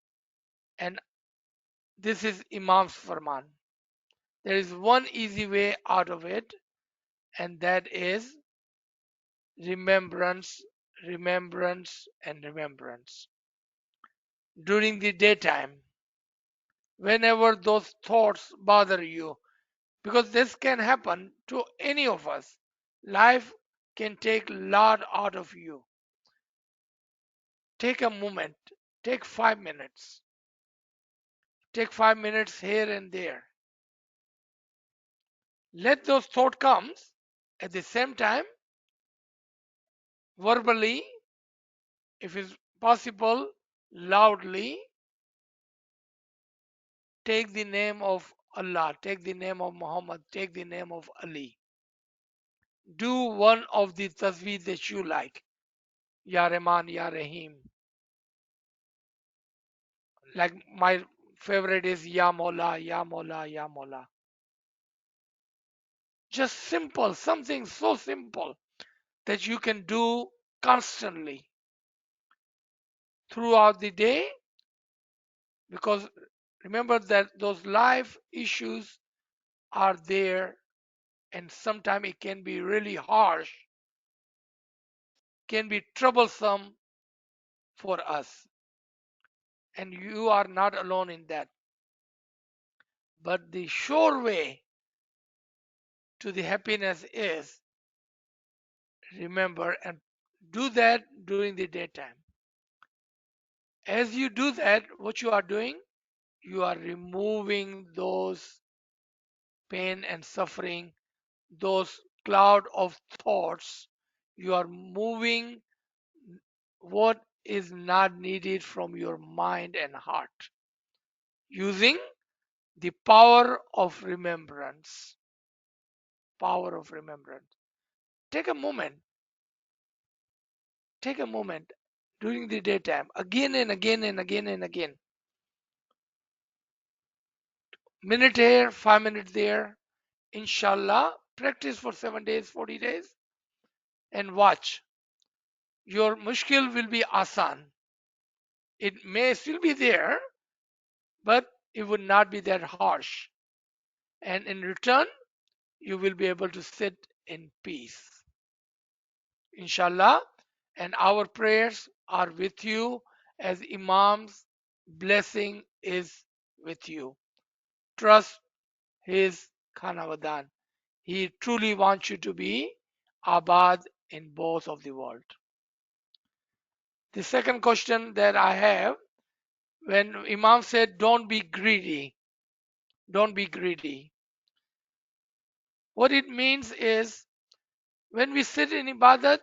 and this is Imam's Farman. There is one easy way out of it, and that is remembrance, remembrance, and remembrance. During the daytime, whenever those thoughts bother you, because this can happen to any of us, life can take a lot out of you. Take a moment, take 5 minutes, take 5 minutes here and there. Let those thoughts come. At the same time, verbally, if it's possible, loudly, take the name of Allah, take the name of Muhammad, take the name of Ali. Do one of the tasweer that you like. Ya Rahman, Ya Rahim. Like my favorite is Ya Mola, Ya Mola, Ya Mola. Just simple, something so simple that you can do constantly throughout the day, because remember that those life issues are there, and sometimes it can be really harsh, can be troublesome for us, and you are not alone in that. But the sure way to the happiness is remember and do that during the daytime. As you do that, what you are doing, you are removing those pain and suffering, those cloud of thoughts. You are moving what is not needed from your mind and heart, using The power of remembrance. Power of remembrance. Take a moment. Take a moment during the daytime, again and again and again and again. Minute here, 5 minutes there. Inshallah, practice for 7 days, 40 days, and watch. Your mushkil will be asan. It may still be there, but it would not be that harsh. And in return, you will be able to sit in peace. Inshallah, and our prayers are with you as Imam's blessing is with you. Trust his Khanavadan. He truly wants you to be Abad in both of the world. The second question that I have, when Imam said, don't be greedy, don't be greedy. What it means is, when we sit in Ibadat,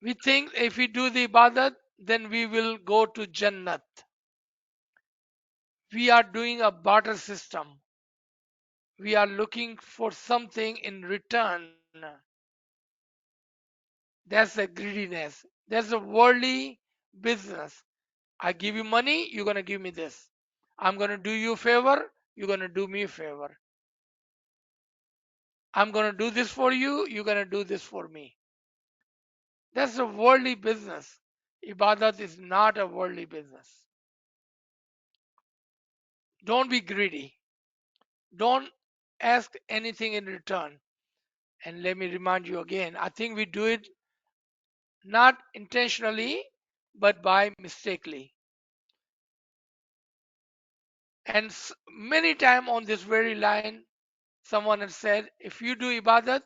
we think if we do the Ibadat, then we will go to Jannat. We are doing a barter system. We are looking for something in return. That's the greediness. That's the worldly business. I give you money, you're going to give me this. I'm going to do you a favor, you're going to do me a favor. I'm going to do this for you, you're going to do this for me. That's a worldly business. Ibadat is not a worldly business. Don't be greedy. Don't ask anything in return. And let me remind you again, I think we do it not intentionally, but by mistakenly. And many times on this very line, someone has said, if you do ibadat,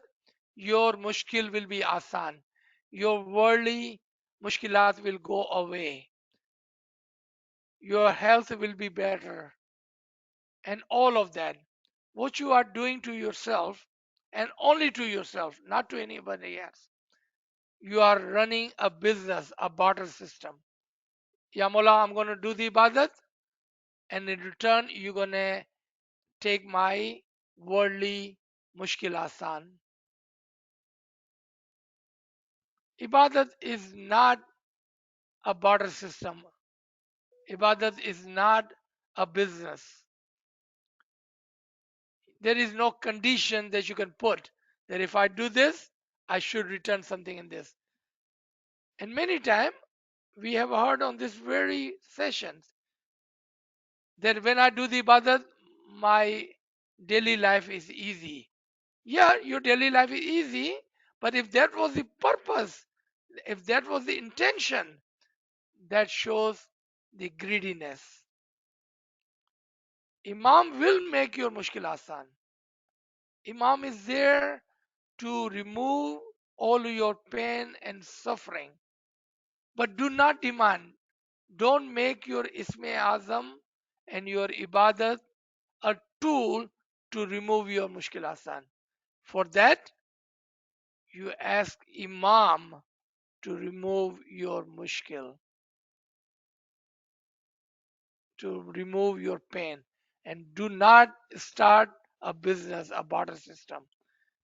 your mushkil will be asan. Your worldly mushkilat will go away. Your health will be better. And all of that. What you are doing to yourself, and only to yourself, not to anybody else. You are running a business, a barter system. Ya Mullah, I'm going to do the ibadat, and in return, you're going to take my worldly mushkil asan. Ibadat is not a barter system. Ibadat is not a business. There is no condition that you can put that if I do this, I should return something in this. And many times we have heard on this very sessions that when I do the ibadat, my daily life is easy. Yeah, your daily life is easy, but if that was the purpose, if that was the intention, that shows the greediness. Imam will make your mushkil asan. Imam is there to remove all your pain and suffering. But do not demand. Don't make your Isme Azam and your Ibadat a tool to remove your mushkil asan. For that, you ask Imam to remove your mushkil, to remove your pain. And do not start a business, a barter system.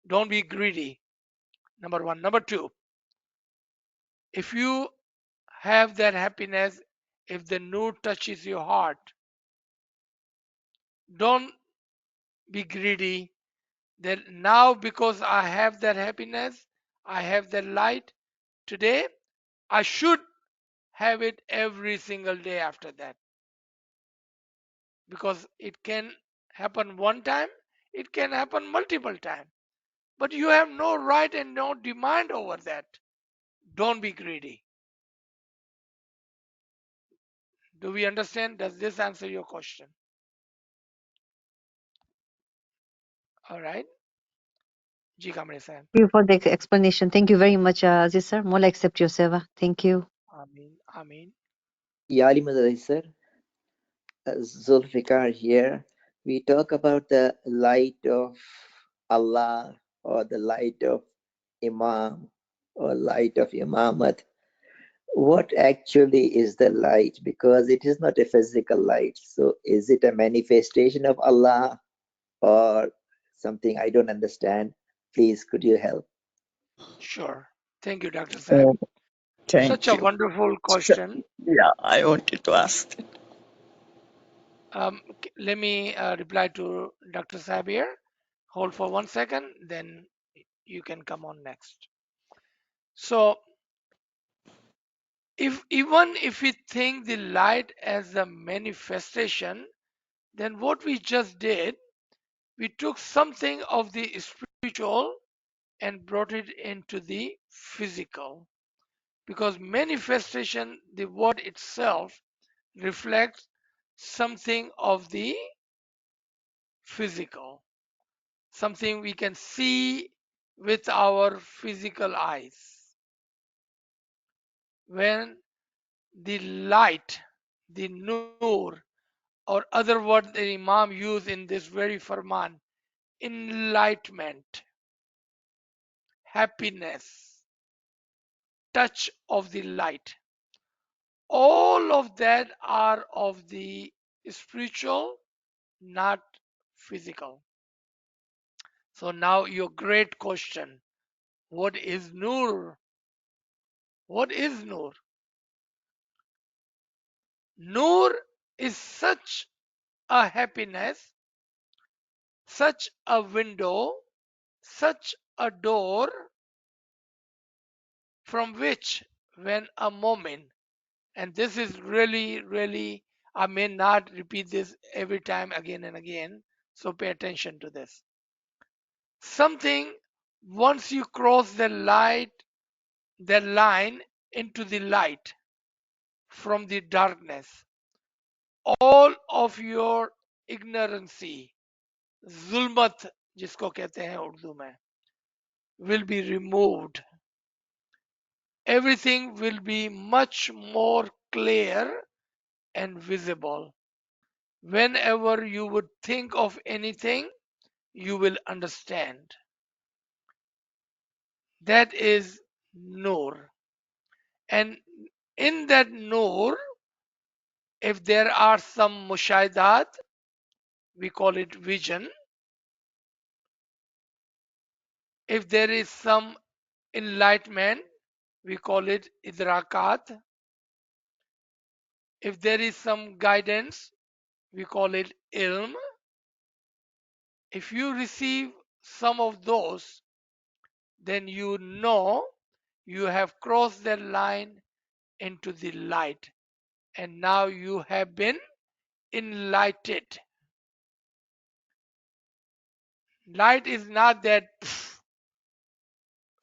Don't be greedy. Number one. Number two, if you have that happiness, if the nur touches your heart, don't be greedy that now because I have that happiness, I have that light today, I should have it every single day after that. Because it can happen one time, it can happen multiple times. But you have no right and no demand over that. Don't be greedy. Do we understand? Does this answer your question? All right. Ji Kamre Sahib. Thank you for the explanation. Thank you very much, Aziz sir. Mola accept your seva. Thank you. Ameen. Ameen. Yali Madai sir, Zulfikar here. We talk about the light of Allah or the light of Imam or light of Imamat. what actually is the light? Because it is not a physical light. So is it a manifestation of Allah or something I don't understand? Please, could you help? Sure. Thank you, Dr. Saib. Oh, Such thank a you. wonderful question. Yeah, I wanted to ask. Let me reply to Dr. Saib here. Hold for 1 second, then you can come on next. So, even if we think the light as a manifestation, then what we just did, we took something of the spiritual and brought it into the physical. Because manifestation, the word itself, reflects something of the physical, something we can see with our physical eyes. When the light, the nur, or other word the Imam used in this very Farman, enlightenment, happiness, touch of the light, all of that are of the spiritual, not physical. So now your great question, what is nur? What is nur? Nur is such a happiness, such a window, such a door from which when a moment, and this is really, really, I may not repeat this every time again and again, so pay attention to this. Something, once you cross the light, the line into the light from the darkness, all of your ignorancy, zulmat जिसको कहते हैं उर्दू में, will be removed. Everything will be much more clear and visible. Whenever you would think of anything, you will understand. That is nur. And in that nur, if there are some mushaidat, we call it vision. If there is some enlightenment, we call it idrakat. If there is some guidance, we call it ilm. If you receive some of those, then you know you have crossed the line into the light, and now you have been enlightened. Light is not that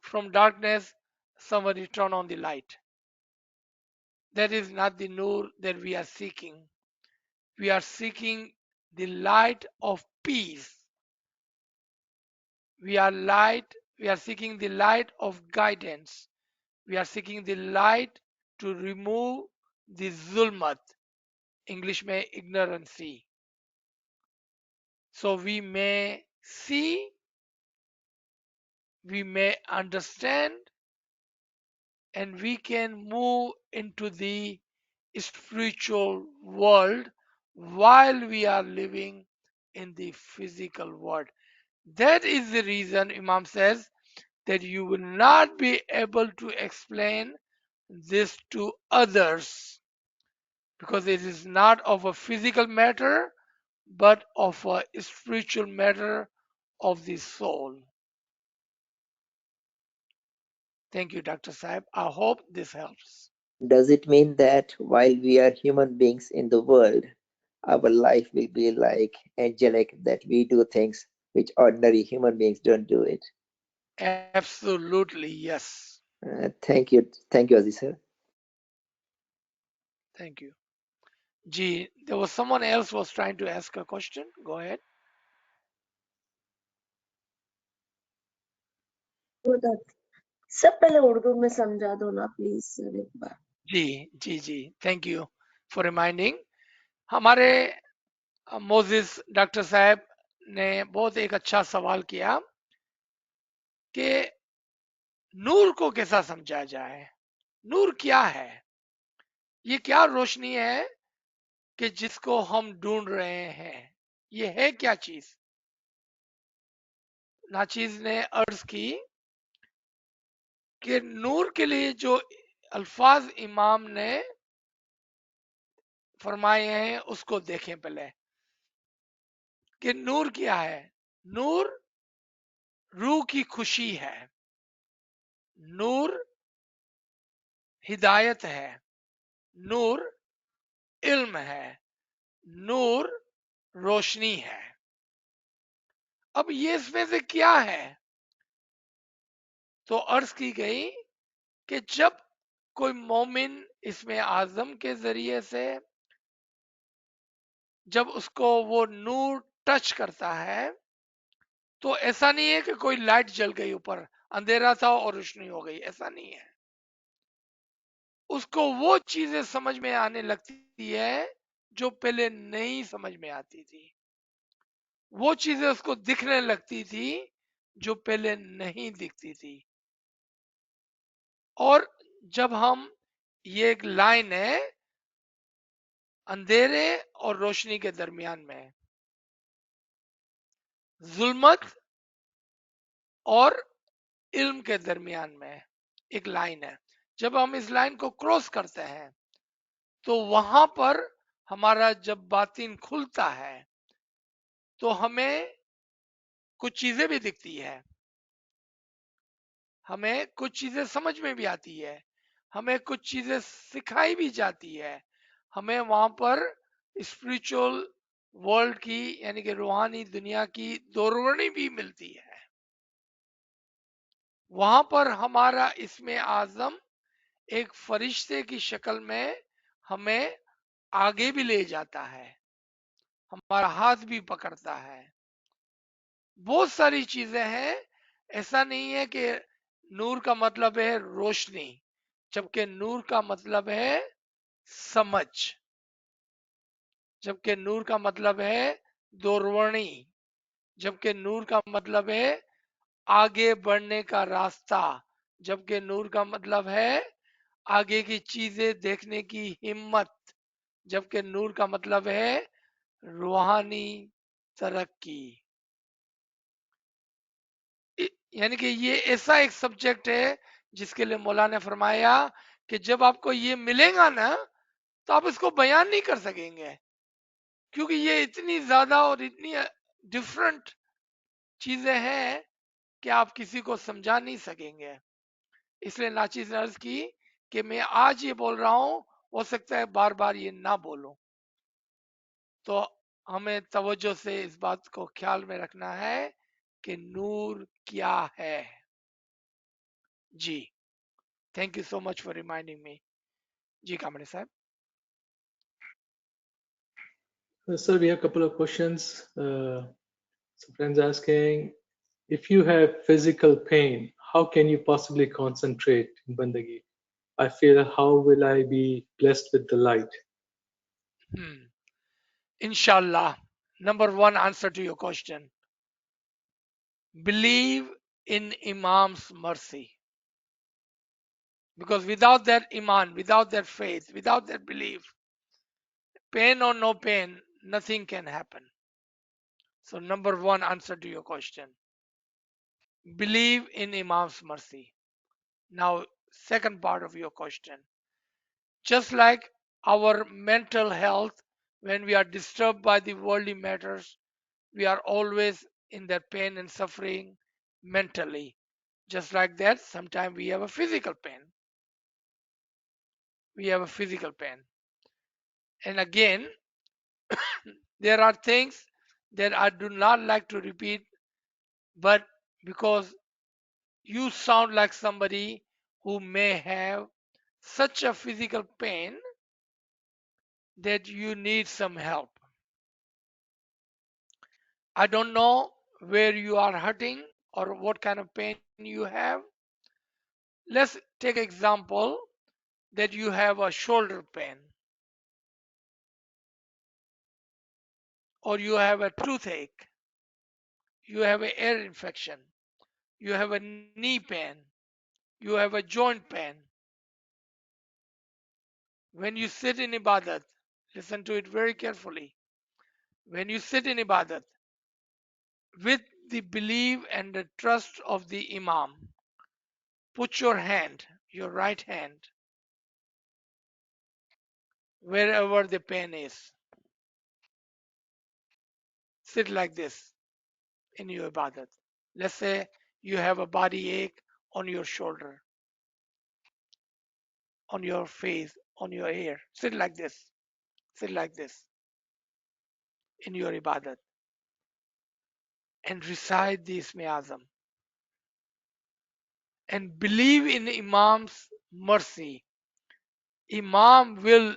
from darkness somebody turn on the light. That is not the nur that we are seeking. We are seeking the light of peace. We are seeking the light of guidance. We are seeking the light to remove the zulmat, English में ignorancy. So we may see, we may understand, and we can move into the spiritual world while we are living in the physical world. That is the reason Imam says that you will not be able to explain this to others, because it is not of a physical matter but of a spiritual matter of the soul. Thank you, Dr. Saib. I hope this helps. Does it mean that while we are human beings in the world, our life will be like angelic, that we do things which ordinary human beings don't do it? Absolutely, yes. Thank you, Aziz sir. Thank you. Gee, there was someone else was trying to ask a question. Go ahead. सब पहले उर्दू में समझा दो ना please sir एक बार. जी. Thank you for reminding. हमारे Moses doctor साहब ने बहुत एक अच्छा सवाल किया कि नूर को कैसा समझा जाए. नूर क्या है? ये क्या रोशनी है कि जिसको हम ढूंढ रहे हैं, ये है क्या चीज? नाचीज ने अर्ज की कि नूर के लिए जो अल्फाज इमाम ने फरमाए हैं उसको देखें पहले कि नूर क्या है। नूर रूह की खुशी है, नूर हिदायत है, नूर इल्म है, नूर रोशनी है। अब ये इसमें से क्या है? तो अर्ज की गई कि जब कोई मोमिन इसमें आजम के जरिए से जब उसको वो नूर टच करता है तो ऐसा नहीं है कि कोई लाइट जल गई, ऊपर अंधेरा था और रोशनी हो गई, ऐसा नहीं है। उसको वो चीजें समझ में आने लगती है जो पहले नहीं समझ में आती थी, वो चीजें उसको दिखने लगती थी जो पहले नहीं दिखती थी। और जब हम, ये एक लाइन है अंधेरे और रोशनी के दरमियान में, जुल्मत और इल्म के दरमियान में एक लाइन है। जब हम इस लाइन को क्रॉस करते हैं तो वहां पर हमारा जब बातिन खुलता है तो हमें कुछ चीजें भी दिखती है, हमें कुछ चीजें समझ में भी आती है, हमें कुछ चीजें सिखाई भी जाती है, हमें वहां पर स्पिरिचुअल वर्ल्ड की यानी कि रूहानी दुनिया की दौरवनी भी मिलती है। वहां पर हमारा इसमें आजम एक फरिश्ते की शक्ल में हमें आगे भी ले जाता है, हमारा हाथ भी पकड़ता है। बहुत सारी चीजें हैं। ऐसा नहीं है कि नूर का मतलब है रोशनी, जबकि नूर का मतलब है समझ, जबकि नूर का मतलब है दोरवणी, जबकि नूर का मतलब है आगे बढ़ने का रास्ता, जबकि नूर का मतलब है आगे की चीजें देखने की हिम्मत, जबकि नूर का मतलब है रूहानी तरक्की। यानी कि ये ऐसा एक सब्जेक्ट है जिसके लिए मौला ने फरमाया कि जब आपको ये मिलेगा ना तो आप इसको बयान नहीं कर सकेंगे, क्योंकि ये इतनी ज्यादा और इतनी डिफरेंट चीजें हैं कि आप किसी को समझा नहीं सकेंगे। इसलिए नाचीज ने अर्ज की कि मैं आज ये बोल रहा हूं, हो सकता है बार बार ये ना बोलूं, तो हमें तवज्जो से इस बात को ख्याल में रखना है कि नूर क्या है। जी, thank you so much for reminding me. जी कामड़े साहब। Sir, we have a couple of questions. Some friends asking, if you have physical pain, how can you possibly concentrate in bandagi? I feel, how will I be blessed with the light? Inshallah, number one answer to your question, believe in Imam's mercy. Because without that iman, without that faith, without that belief, pain or no pain, nothing can happen. So number one answer to your question, believe in Imam's mercy. Now, second part of your question, just like our mental health, when we are disturbed by the worldly matters, we are always in that pain and suffering mentally. Just like that, sometimes we have a physical pain. We have a physical pain. And again, there are things that I do not like to repeat, but because you sound like somebody who may have such a physical pain that you need some help. I don't know where you are hurting or what kind of pain you have. Let's take example that you have a shoulder pain, or you have a toothache, you have an ear infection, you have a knee pain, you have a joint pain. when you sit in ibadat, listen to it very carefully. When you sit in ibadat with the belief and the trust of the Imam, put your hand, your right hand, wherever the pain is. Sit like this in your ibadat. Let's say you have a body ache on your shoulder, on your face, on your hair. Sit like this. Sit like this in your ibadat and recite the Ismi Azam and believe in Imam's mercy. Imam will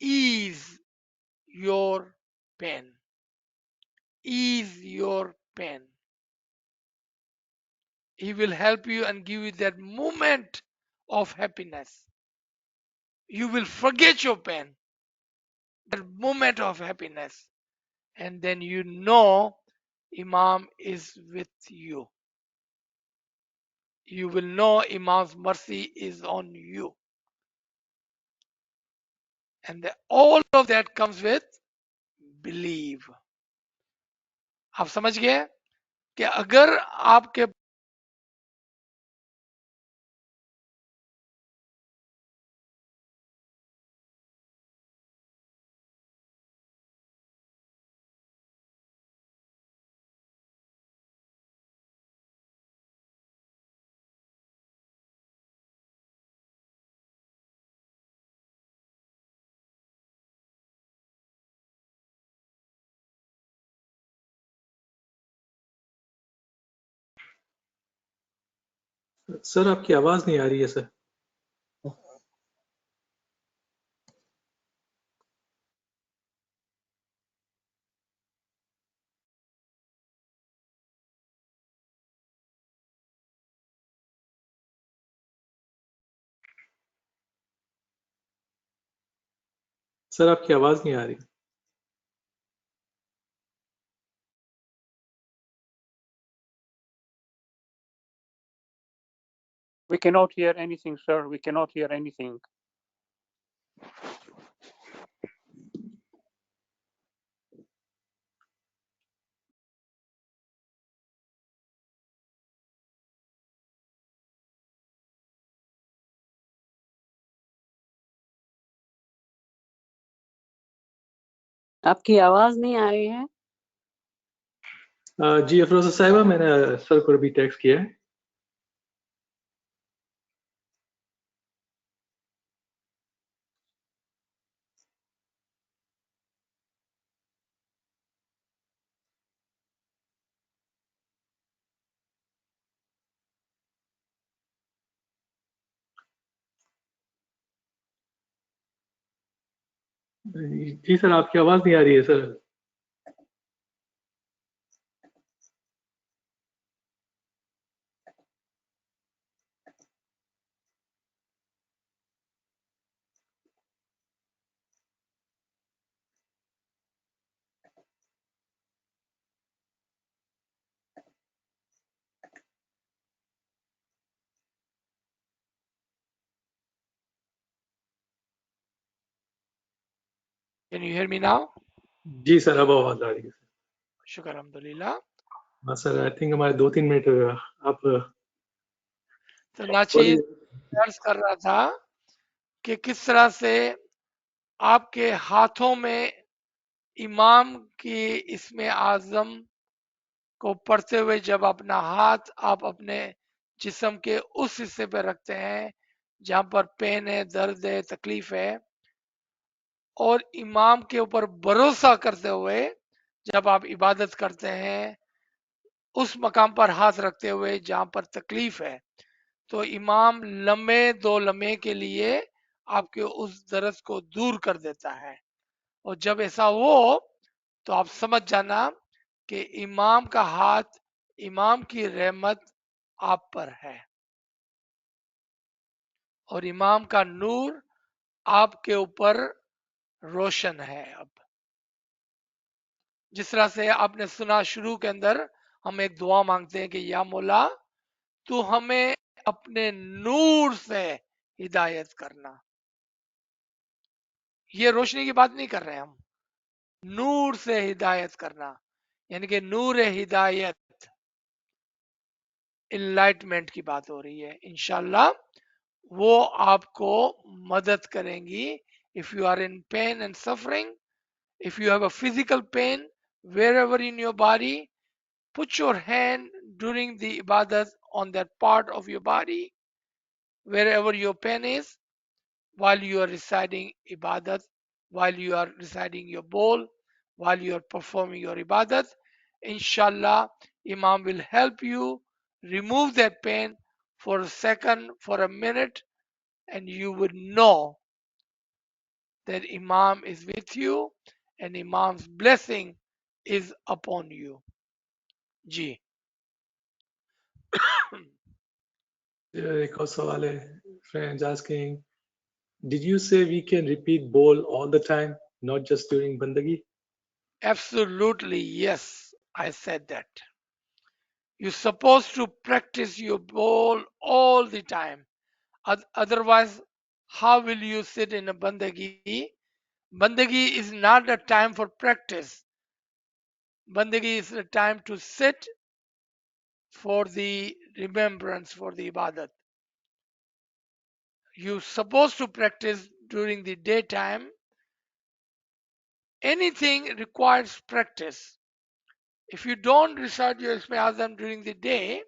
ease your pain. Ease your pain. He will help you and give you that moment of happiness. You will forget your pain, that moment of happiness, and then you know Imam is with you. You will know Imam's mercy is on you. And all of that comes with believe. आप समझ गए कि अगर आपके sir आपकी आवाज नहीं आ रही है सर. सर आपकी आवाज नहीं आ रही. We cannot hear anything, sir. We cannot hear anything. आपकी आवाज नहीं आ रही है. जी अफरोजा साहिबा, मैंने सर को अभी टेक्स्ट किया है. जी सर आपकी आवाज नहीं आ रही है sir. Can you hear me now? जी सर अब आवाज आ रही है. शुक्र अल्हम्दुलिल्लाह. हाँ सर आई थिंक हमारे 2-3 मिनट आप तो नाचीज अर्ज कर रहा था कि किस तरह से आपके हाथों में इमाम की इसमें आजम को पढ़ते हुए जब अपना हाथ आप अपने जिस्म के उस हिस्से पे रखते हैं जहां पर पेन है, दर्द है, तकलीफ है, और इमाम के ऊपर भरोसा करते हुए जब आप इबादत करते हैं उस मकाम पर हाथ रखते हुए जहां पर तकलीफ है, तो इमाम लम्हे 2 लम्हे के लिए आपके उस दर्द को दूर कर देता है. और जब ऐसा हो तो आप समझ जाना कि इमाम का हाथ, इमाम की रहमत आप पर है और इमाम का नूर आपके ऊपर रोशन है. अब जिस तरह से आपने सुना शुरू के अंदर हम एक दुआ मांगते हैं कि या मौला तू हमें अपने नूर से हिदायत करना. ये रोशनी की बात नहीं कर रहे हैं हम, नूर से हिदायत करना, यानी कि नूर हिदायत, इनलाइटमेंट की बात हो रही है। इंशाल्लाह वो आपको मदद करेंगी। If you are in pain and suffering, if you have a physical pain wherever in your body, put your hand during the ibadat on that part of your body wherever your pain is, while you are reciting ibadat, while you are reciting your bowl, while you are performing your ibadat. Inshallah, Imam will help you remove that pain for a second, for a minute, and you would know that Imam is with you and Imam's blessing is upon you. Ji. एक और सवाल है, friends asking, did you say we can repeat bowl all the time, not just during bandagi? Absolutely, yes, I said that. You're supposed to practice your bowl all the time. Otherwise, how will you sit in a bandagi? Bandagi is not a time for practice. Bandagi is a time to sit for the remembrance, for the ibadat. You're supposed to practice during the daytime. Anything requires practice. If you don't recite your Ismi Azam during the day,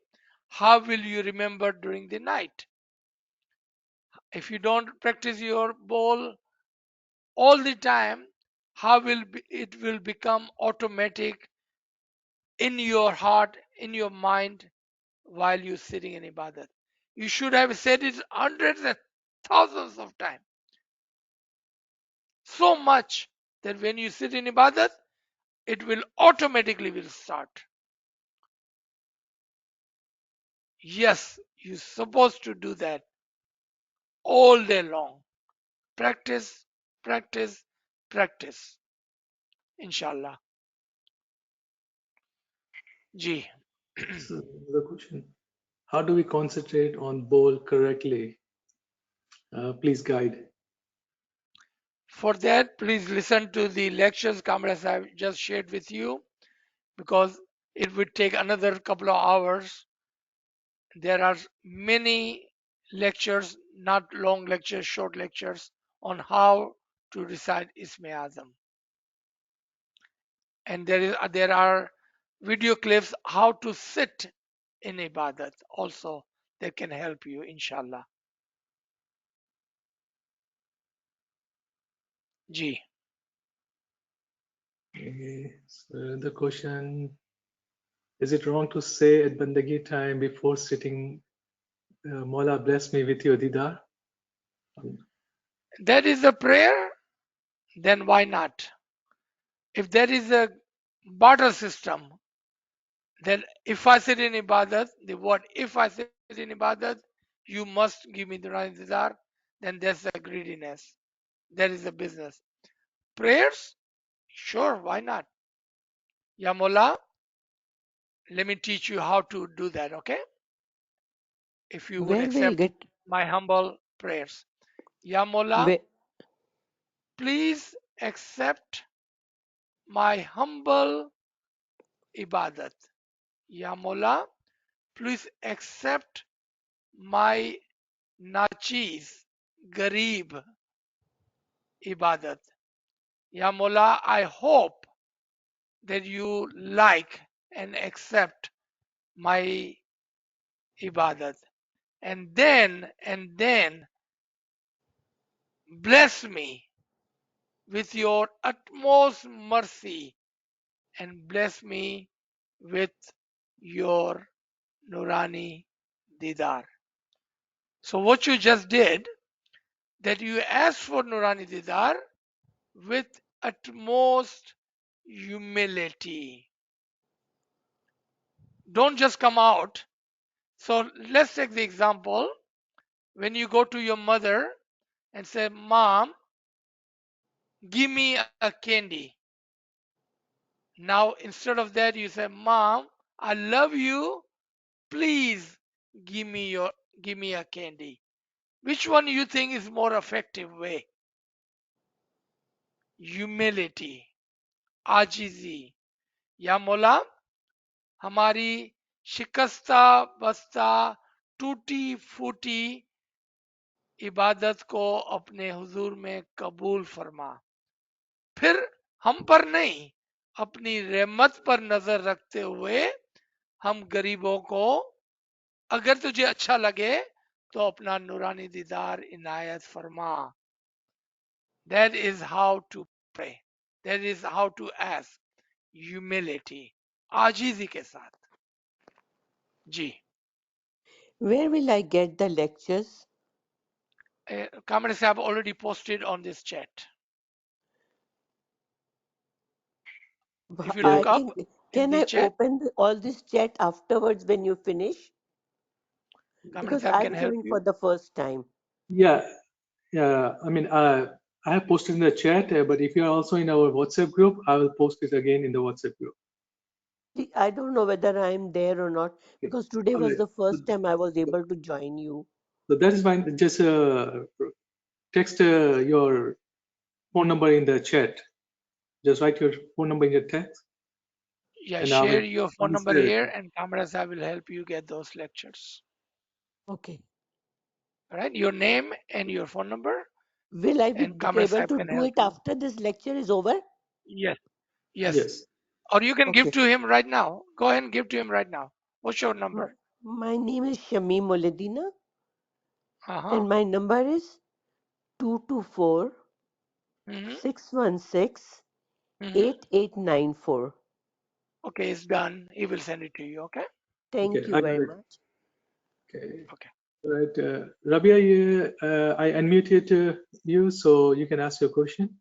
how will you remember during the night? If you don't practice your bowl all the time, how will it will become automatic in your heart, in your mind, while you're sitting in ibadat? You should have said it hundreds and thousands of times. So much that when you sit in ibadat, it will automatically will start. Yes, you're supposed to do that all day long. Practice, practice, practice. Inshallah. Ji. So the question, how do we concentrate on bowl correctly? Please guide. For that, please listen to the lectures Kamras I've just shared with you, because it would take another couple of hours. There are many lectures, not long lectures, short lectures on how to recite Ismi Azam. And there are video clips how to sit in ibadat also that can help you, inshallah. Ji. Okay. So the question, is it wrong to say at bandagi time before sitting, Mola bless me with your didar? That is a prayer, then why not? If there is a barter system, then if I sit in ibadat, the word if I sit in ibadat, you must give me the intizar, then that's a greediness. That is a business. Prayers, sure, why not? Ya Mullah, let me teach you how to do that, okay? If you would Where we'll accept get my humble prayers. Ya Mullah, where, please accept my humble ibadat. Ya Mullah, please accept my nachiz, garib ibadat. Ya Mullah, I hope that you like and accept my ibadat. And then bless me with your utmost mercy and bless me with your Nurani Didar. So what you just did, that you asked for Nurani Didar with utmost humility. Don't just come out. So let's take the example. When you go to your mother and say, Mom, give me a candy. Now instead of that you say, Mom, I love you. Please give me a candy. Which one you think is more effective way? Humility, आजिजी। या मौला हमारी शिकस्ता बस्ता टूटी फूटी इबादत को अपने हुजूर में कबूल फरमा। फिर हम पर नहीं, अपनी रहमत पर नजर रखते हुए हम गरीबों को, अगर तुझे अच्छा लगे तो अपना नूरानी दीदार इनायत फरमा। That is how to pray. That is how to ask. Humility, आजीजी के साथ। जी Where will I get the lectures? Kamran Sahab already posted on this chat. If you I look up think, in can the I chat, open all this chat afterwards when you finish? Kamran Because Sahab can I'm help coming for you. the first time. Yeah, yeah. I mean, I have posted in the chat, but if you are also in our WhatsApp group, I will post it again in the WhatsApp group. I don't know whether I'm there or not, because today All was right. the first time I was able to join you. So that is fine. Just text your phone number in the chat. Just write your phone number in the text, Yeah, and I share will your phone number answer it. here and Kamran Sahab will help you get those lectures. Okay. All right, your name and your phone number, Will I be and Kamran able Sahab to can do help it you. after this lecture is over? Yes, yes. Yes. Or you can give Okay. to him right now. Go ahead and give to him right now. What's your number? My name is Shamim Moledina, Uh-huh. and my number is 224 Mm-hmm. 616 Mm-hmm. 8894. Okay, it's done. He will send it to you. Okay. Thank Okay. you very much. Okay. Okay. Right. Rabia, I unmuted you, so you can ask your question.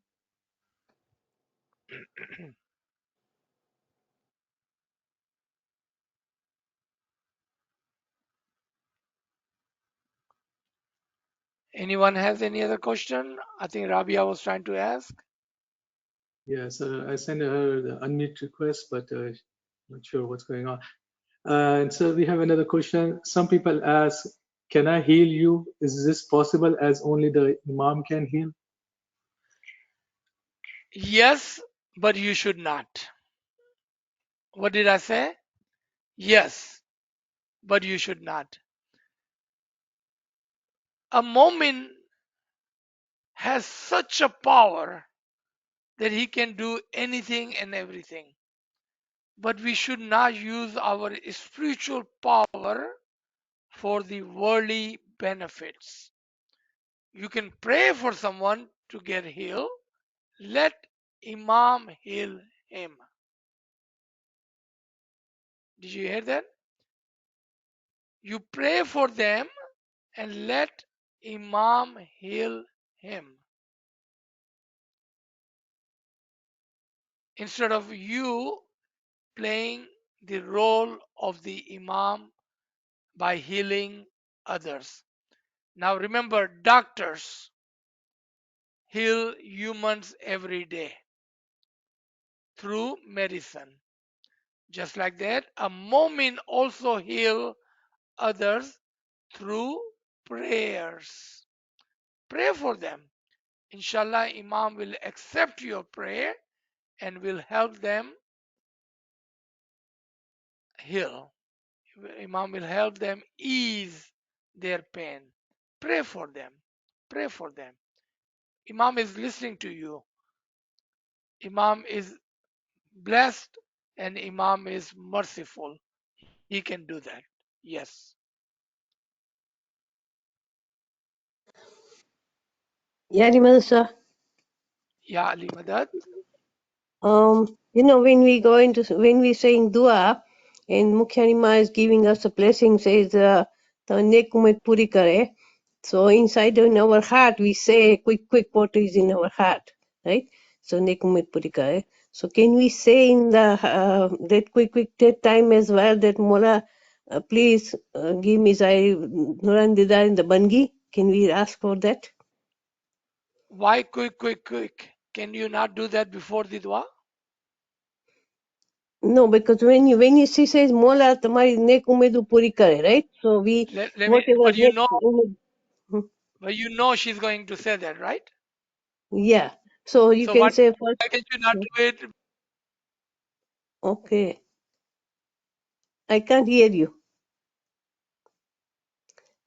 Anyone has any other question? I think Rabia was trying to ask. Yes, I sent her the unmute request, but not sure what's going on. And so we have another question. Some people ask, can I heal you? Is this possible as only the Imam can heal? Yes, but you should not. What did I say? Yes, but you should not. A moment has such a power that he can do anything and everything. But we should not use our spiritual power for the worldly benefits. You can pray for someone to get healed. Let Imam heal him. Did you hear that? You pray for them and let Imam heal him. Instead of you playing the role of the Imam by healing others. Now remember, doctors heal humans every day through medicine. Just like that, a mu'min also heal others through prayers. Pray for them. Inshallah, Imam will accept your prayer and will help them heal. Imam will help them ease their pain. Pray for them. Pray for them. Imam is listening to you. Imam is blessed and Imam is merciful. He can do that. Yes. Yani Mansur, Ya Ali Madad. when we go into, when we saying dua, and Mukhanima is giving us a blessing, says, "Ta nek umid puri kare." So inside in our heart, we say, quick what is in our heart, right? So nek umid puri kare. So can we say in the that quick that time as well that Mola, please give me Zai Nuran Didar in the Bangi? Can we ask for that? Why quick? Can you not do that before the dua? No, because when you see says Mola tamari nek umedu puri kare, right? So we Let me, whatever next but you know she's going to say that, right? yeah. So you So can what, say first. why can you not do it? Okay. I can't hear you.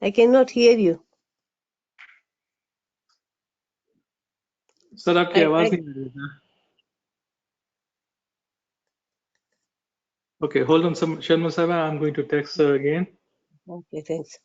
I cannot hear you. Sir आपकी आवाज नहीं आ रही है. Okay, hold on, Sharma Saba. I'm going to text her again. Okay, thanks.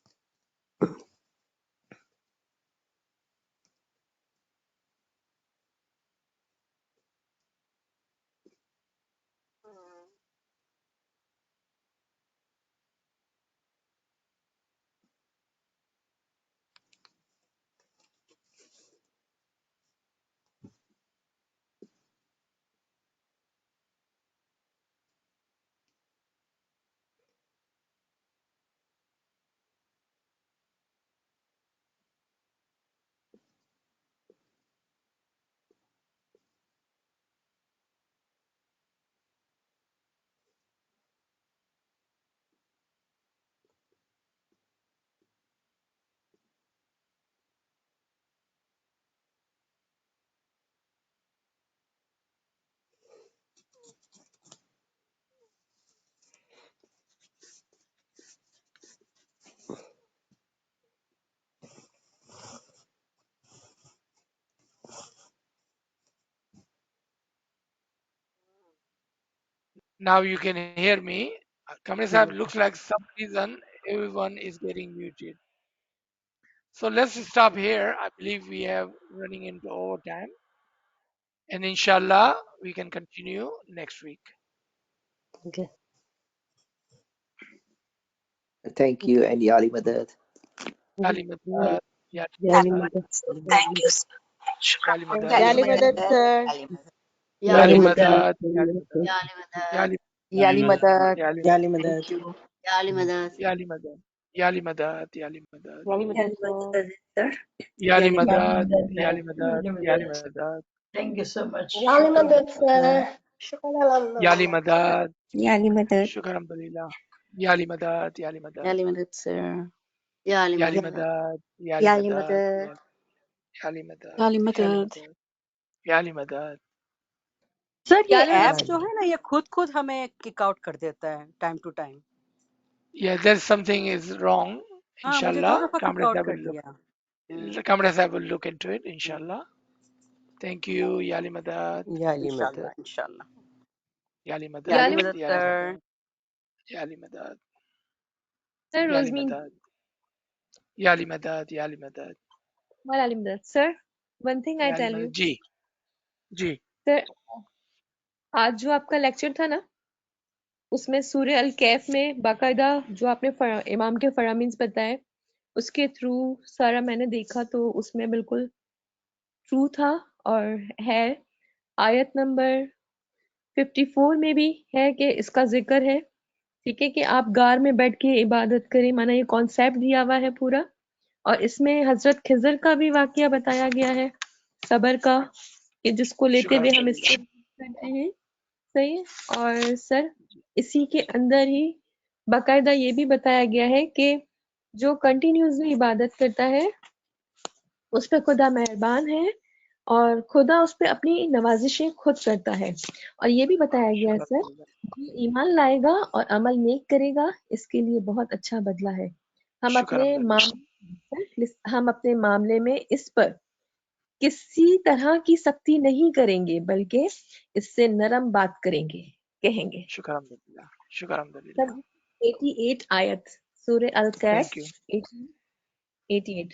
Now you can hear me. Kamle Sahib, looks like some reason everyone is getting muted. So let's stop here. I believe we have running into overtime. And inshallah, we can continue next week. Okay. Thank you, and Yali Madad. Yali Madad, Yali Madad, Madad. Thank you, sir. Yali Madad, Yali Madad, sir. Yali Yali Madad, Madad. Yali Yali Madad. Yali Yali Madad. Yali Madad. Yali Madad, Yali Madad, Yali Madad, Yali Madad, sir. Sir. Yali Yali Madad, Yali Madad, Yali Madad, Thank you so much. Yali Madad, sir. Shukran Yali Madad, Yali Madad. Shukar Alhamdulillah, Yali Madad, Yali Madad, Yali Madad, sir. Yali Yali Madad. Madad, Yali Yali Madad, Madad. Yali Madad, Yali Yali Madad. Madad, Yali Madad. Sir ये Yali app Madad. जो है ना ये खुद हमें kick out कर देता है time to time. Yeah, there's something is wrong. हाँ मुझे 2 Inshallah, दफा किक आउट कर दिया. Kamra Sahib will look into it, inshallah. Thank you, Yali Madad. Yali इंशाल्लाह Madad. इंशाल्लाह. Yali Madad. Yali Madad, sir. Yali Madad. Sir, Yali Rosmin. Madad. Yali Madad. Yali Madad. Yali Madad. Sir, one thing I tell you. Ji ji. Sir, आज जो आपका lecture था ना उसमें सूर्य अल कैफ में बाकायदा जो आपने इमाम के फरामीन्स बताए उसके थ्रू सारा मैंने देखा तो उसमें बिल्कुल ट्रू था और है. आयत नंबर 54 में भी है कि इसका जिक्र है, ठीक है, कि आप गार में बैठ के इबादत करें, माना ये कॉन्सेप्ट दिया हुआ है पूरा. और इसमें हजरत खिजर का भी वाकया बताया गया है, सबर का, कि जिसको लेते हुए हम इससे करते हैं. सही है. और सर इसी के अंदर ही बाकायदा ये भी बताया गया है कि जो कंटिन्यूसली इबादत करता है उस पर खुदा मेहरबान है और खुदा उस पर अपनी नवाजिशें खुद करता है. और ये भी बताया गया है सर, जो ईमान लाएगा और अमल नेक करेगा इसके लिए बहुत अच्छा बदला है. हम अपने मामले में इस पर किसी तरह की सख्ती नहीं करेंगे बल्कि इससे नरम बात कहेंगे. शुक्र अल्हम्दुलिल्लाह. 88 आयत सूरह अल कैफ 88.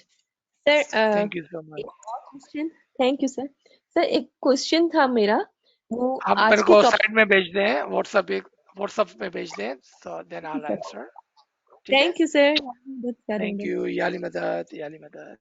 Sir thank you so much. Question. Thank you sir. Sir एक क्वेश्चन था मेरा, वो आप आज मेरे के को टॉपिक. साइड में भेज दें, व्हाट्सएप पे भेज दें, so then I'll answer. ठीक है. Thank you sir. Thank you. याली मदद.